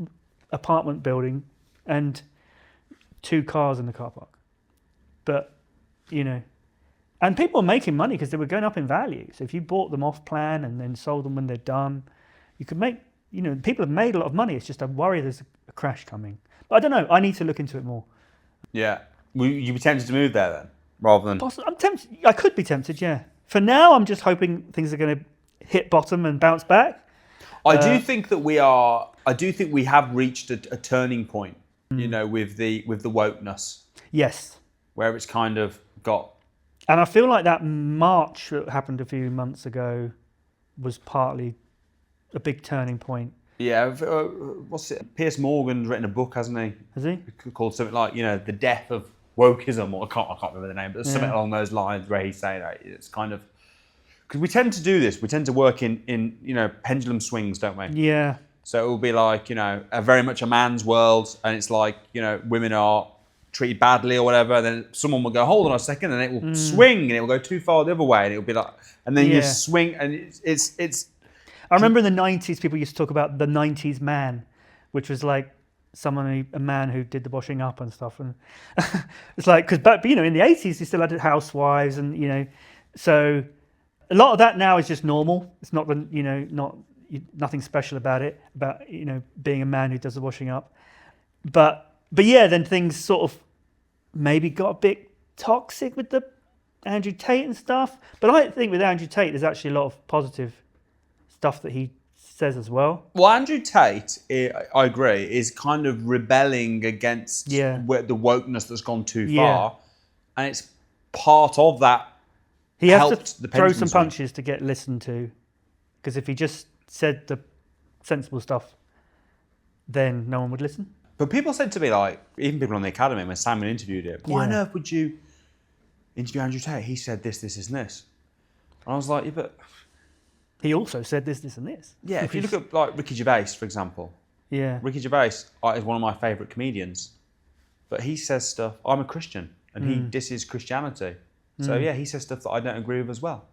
apartment building and 2 cars in the car park, but and people are making money because they were going up in value. So if you bought them off plan and then sold them when they're done, you could make people have made a lot of money. It's just I worry there's a crash coming, but I don't know. I need to look into it more. Yeah, will you be tempted to move there then, rather than? I'm tempted. I could be tempted. Yeah. For now, I'm just hoping things are going to hit bottom and bounce back. I do think we have reached a turning point. With the wokeness. Yes. Where it's kind of got. And I feel like that march that happened a few months ago was partly a big turning point. Yeah, what's it? Piers Morgan's written a book, hasn't he? Has he? Called something like, the death of wokeism, or I can't remember the name, but there's something along those lines where he's saying that it's kind of, because we tend to do this. We tend to work in pendulum swings, don't we? Yeah. So it will be like, a very much a man's world, and it's like, women are treated badly or whatever, and then someone will go, hold on a second, and it will swing, and it will go too far the other way, and it will be like, and then you swing, and it's. I remember in the 90s, people used to talk about the 90s man, which was like a man who did the washing up and stuff, and it's like, but in the 80s, you still had housewives, and so a lot of that now is just normal. It's not nothing special about it, about being a man who does the washing up, but yeah, then things sort of maybe got a bit toxic with the Andrew Tate and stuff. But I think with Andrew Tate, there's actually a lot of positive stuff that he says as well. Well, Andrew Tate, I agree, is kind of rebelling against the wokeness that's gone too far, and it's part of that. He has to throw some punches to get listened to, because if he just said the sensible stuff, then no one would listen. But people said to me, like, even people on the academy, when Simon interviewed him, why on earth would you interview Andrew Tate? He said this, this, and this. And I was like, yeah, but... He also said this, this, and this. Yeah, if you look at, like, Ricky Gervais, for example. Yeah. Ricky Gervais is one of my favourite comedians. But he says stuff, I'm a Christian, and he disses Christianity. So yeah, he says stuff that I don't agree with as well.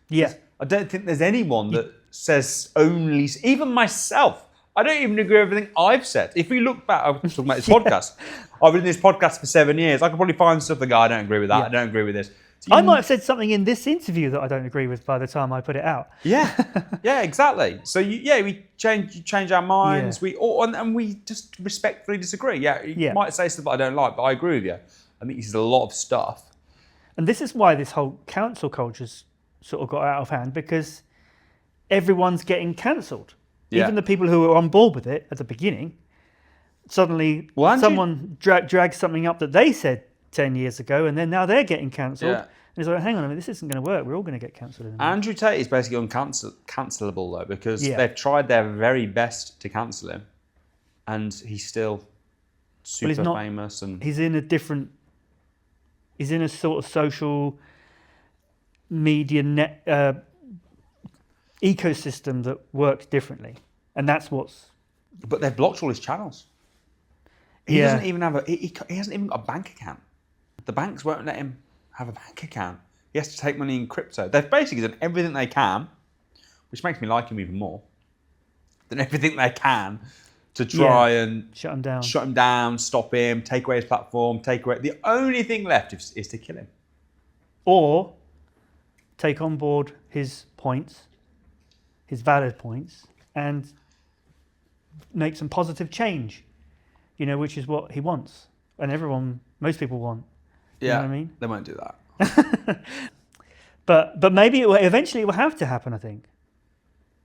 Yeah. I don't think there's anyone that says only, even myself. I don't even agree with everything I've said. If we look back, I was talking about this podcast. I've been in this podcast for 7 years. I could probably find stuff that go, I don't agree with that. I don't agree with this. So I might have said something in this interview that I don't agree with by the time I put it out. Yeah, yeah, exactly. So we change our minds. And we just respectfully disagree. Yeah, you might say stuff I don't like, but I agree with you. I think this is a lot of stuff. And this is why this whole cancel culture's sort of got out of hand, because everyone's getting cancelled. Yeah. Even the people who were on board with it at the beginning, suddenly someone drags something up that they said 10 years ago, and then now they're getting cancelled. Yeah. And it's like, hang on a minute, this isn't going to work. We're all going to get cancelled. Andrew Tate is basically uncancelable though, because they've tried their very best to cancel him, and he's still super famous. And he's in a sort of social media ecosystem that works differently, and that's what's. But they've blocked all his channels. He doesn't even have he hasn't even got a bank account. The banks won't let him have a bank account. He has to take money in crypto. They've basically done everything they can, which makes me like him even more. Done everything they can to try and shut him down, stop him, take away his platform, take away. The only thing left is to kill him, or take on board his points, his valid points, and make some positive change. Which is what he wants, and most people want. You know what I mean? They won't do that. But maybe eventually it will have to happen, I think.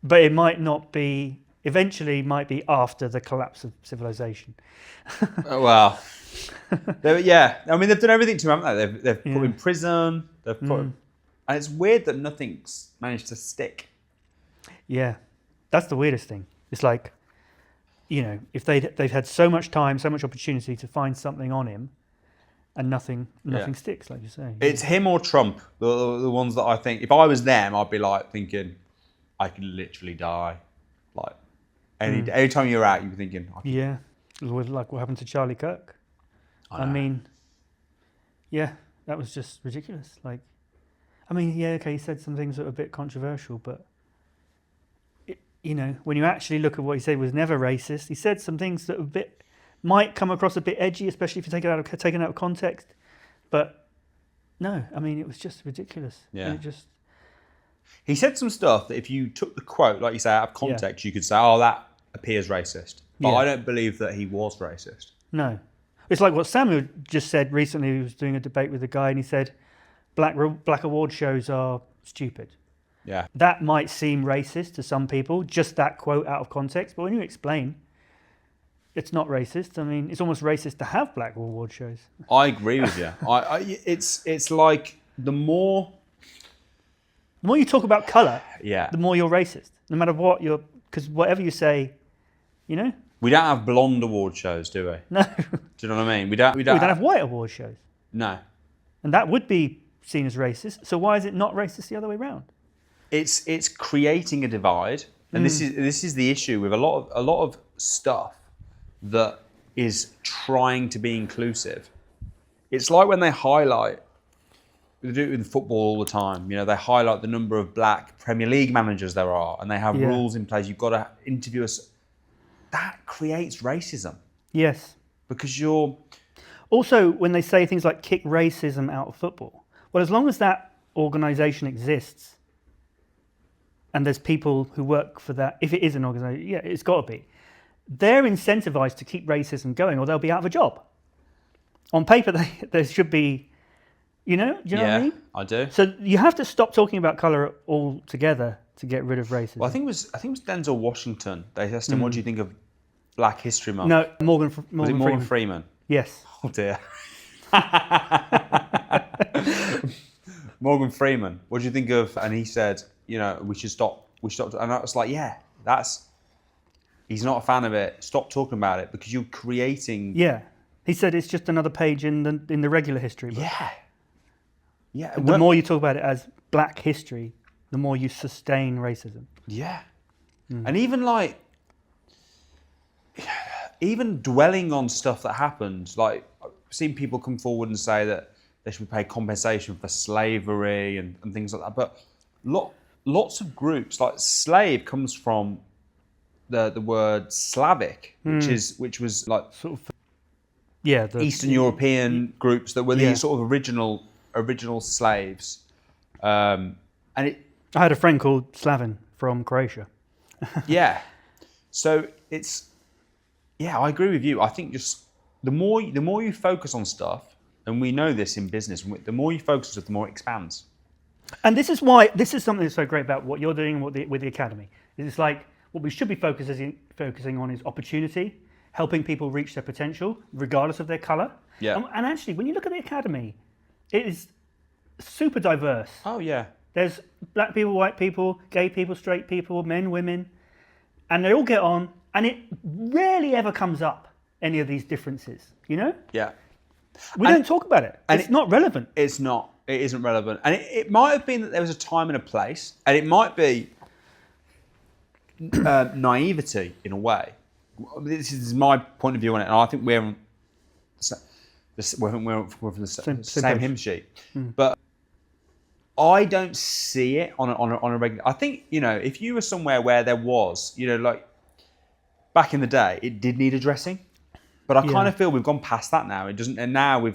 But it might not be. Eventually, might be after the collapse of civilization. Well, I mean, they've done everything to him, haven't they? They've put him in prison. They've put him, and it's weird that nothing's managed to stick. Yeah, that's the weirdest thing. It's like, if they've had so much time, so much opportunity to find something on him, and nothing sticks, like you say. It's him or Trump, the ones that I think, if I was them, I'd be like thinking, I could literally die. Like, any time you're out, you're thinking. Yeah, like what happened to Charlie Kirk. I mean, yeah, that was just ridiculous. Like, I mean, he said some things that were a bit controversial, but when you actually look at what he said, was never racist. He said some things that might come across a bit edgy, especially if you take it taken out of context. But no, I mean, it was just ridiculous. Yeah. He said some stuff that if you took the quote, like you say, out of context, you could say, oh, that appears racist. But I don't believe that he was racist. No. It's like what Samuel just said recently. He was doing a debate with a guy, and he said, black award shows are stupid. Yeah. That might seem racist to some people, just that quote out of context. But when you explain, it's not racist. I mean, it's almost racist to have black award shows. I agree with you. It's like the more you talk about colour, the more you're racist. No matter what because whatever you say, We don't have blonde award shows, do we? No. Do you know what I mean? We don't have white award shows. No. And that would be seen as racist. So why is it not racist the other way around? It's creating a divide, and this is the issue with a lot of stuff that is trying to be inclusive. It's like when they highlight, they do it in football all the time. They highlight the number of black Premier League managers there are, and they have rules in place. You've got to interview us. That creates racism. Yes. Because you're also, when they say things like kick racism out of football, well, as long as that organisation exists, and there's people who work for that, if it is an organisation, it's got to be. They're incentivized to keep racism going, or they'll be out of a job. On paper, there should be, do you know what I mean? I do. So you have to stop talking about colour altogether to get rid of racism. Well, I think it was Denzel Washington. They asked him, "What do you think of Black History Month?" No, Morgan Freeman. Yes. Oh dear. Morgan Freeman. What do you think of? And he said, we should stop. And I was like, he's not a fan of it. Stop talking about it because you're creating. Yeah. He said it's just another page in the regular history book. Yeah. Yeah. The more you talk about it as black history, the more you sustain racism. Yeah. And even dwelling on stuff that happened, like I've seen people come forward and say that they should be paid compensation for slavery and things like that. But lots of groups, like slave comes from the word Slavic, which was like Sort of, the Eastern European groups that were these sort of original slaves. I had a friend called Slavin from Croatia. Yeah. So I agree with you. I think just the more you focus on stuff, and we know this in business, the more you focus on stuff, the more it expands. And this is something that's so great about what you're doing with the academy. It's like what we should be focusing on is opportunity, helping people reach their potential, regardless of their colour. Yeah. And actually, when you look at the academy, it is super diverse. Oh yeah. There's black people, white people, gay people, straight people, men, women, and they all get on, and it rarely ever comes up, any of these differences, you know? Yeah. We don't talk about it. And it's not relevant. It's not. It isn't relevant. And it might have been that there was a time and a place, and it might be naivety in a way. This is my point of view on it, and I think we're from the same hymn sheet. But I don't see it on a regular. I think, if you were somewhere where there was, like back in the day, it did need addressing. But I kind of feel we've gone past that now. It doesn't, and now we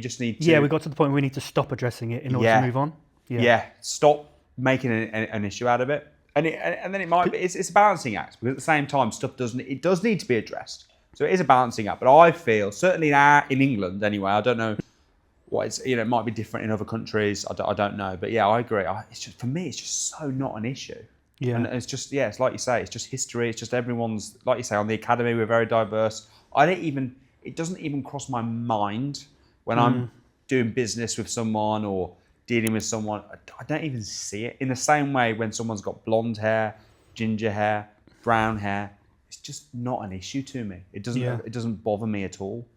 just need to. Yeah, we got to the point where we need to stop addressing it in order to move on. Yeah, stop making an issue out of it, and then it might be. It's a balancing act, because at the same time, stuff does need to be addressed. So it is a balancing act. But I feel, certainly now in England anyway, I don't know what it's. It might be different in other countries. I don't know, but yeah, I agree. It's just, for me, it's just so not an issue. Yeah, and it's just it's like you say, it's just history. It's just everyone's, like you say, on the academy we're very diverse. It doesn't even cross my mind when I'm doing business with someone or dealing with someone. I don't even see it. In the same way, when someone's got blonde hair, ginger hair, brown hair, it's just not an issue to me. It doesn't bother me at all.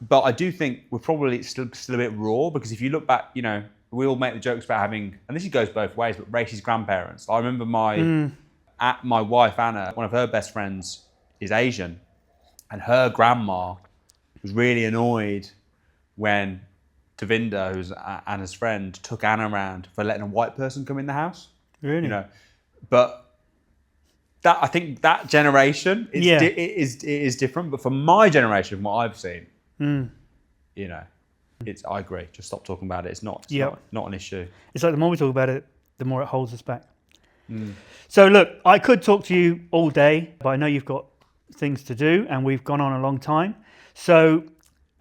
But I do think we're probably still a bit raw, because if you look back, we all make the jokes about having, and this goes both ways, but racist grandparents. I remember my wife Anna, one of her best friends is Asian. And her grandma was really annoyed when Davinder, who's Anna's friend, took Anna around for letting a white person come in the house. Really? But I think that generation is different. But for my generation, from what I've seen, I agree. Just stop talking about it. It's not an issue. It's like the more we talk about it, the more it holds us back. So look, I could talk to you all day, but I know you've got things to do, and we've gone on a long time. So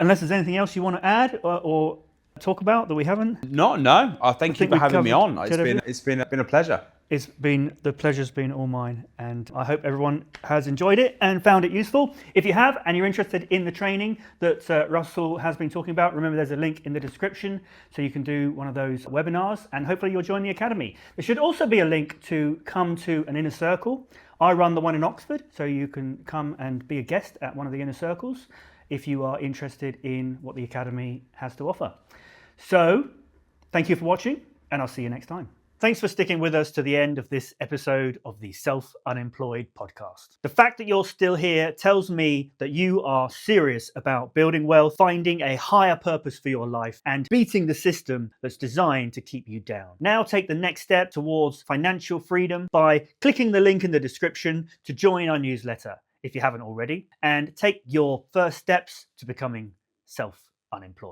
unless there's anything else you want to add or talk about that we haven't? No. I thank you for having me on. It's been a pleasure. The pleasure's been all mine, and I hope everyone has enjoyed it and found it useful. If you have, and you're interested in the training that Russell has been talking about, remember there's a link in the description so you can do one of those webinars, and hopefully you'll join the academy. There should also be a link to come to an inner circle. I run the one in Oxford, so you can come and be a guest at one of the inner circles if you are interested in what the academy has to offer. So thank you for watching, and I'll see you next time. Thanks for sticking with us to the end of this episode of the Self-Unemployed podcast. The fact that you're still here tells me that you are serious about building wealth, finding a higher purpose for your life, and beating the system that's designed to keep you down. Now take the next step towards financial freedom by clicking the link in the description to join our newsletter if you haven't already, and take your first steps to becoming self-unemployed.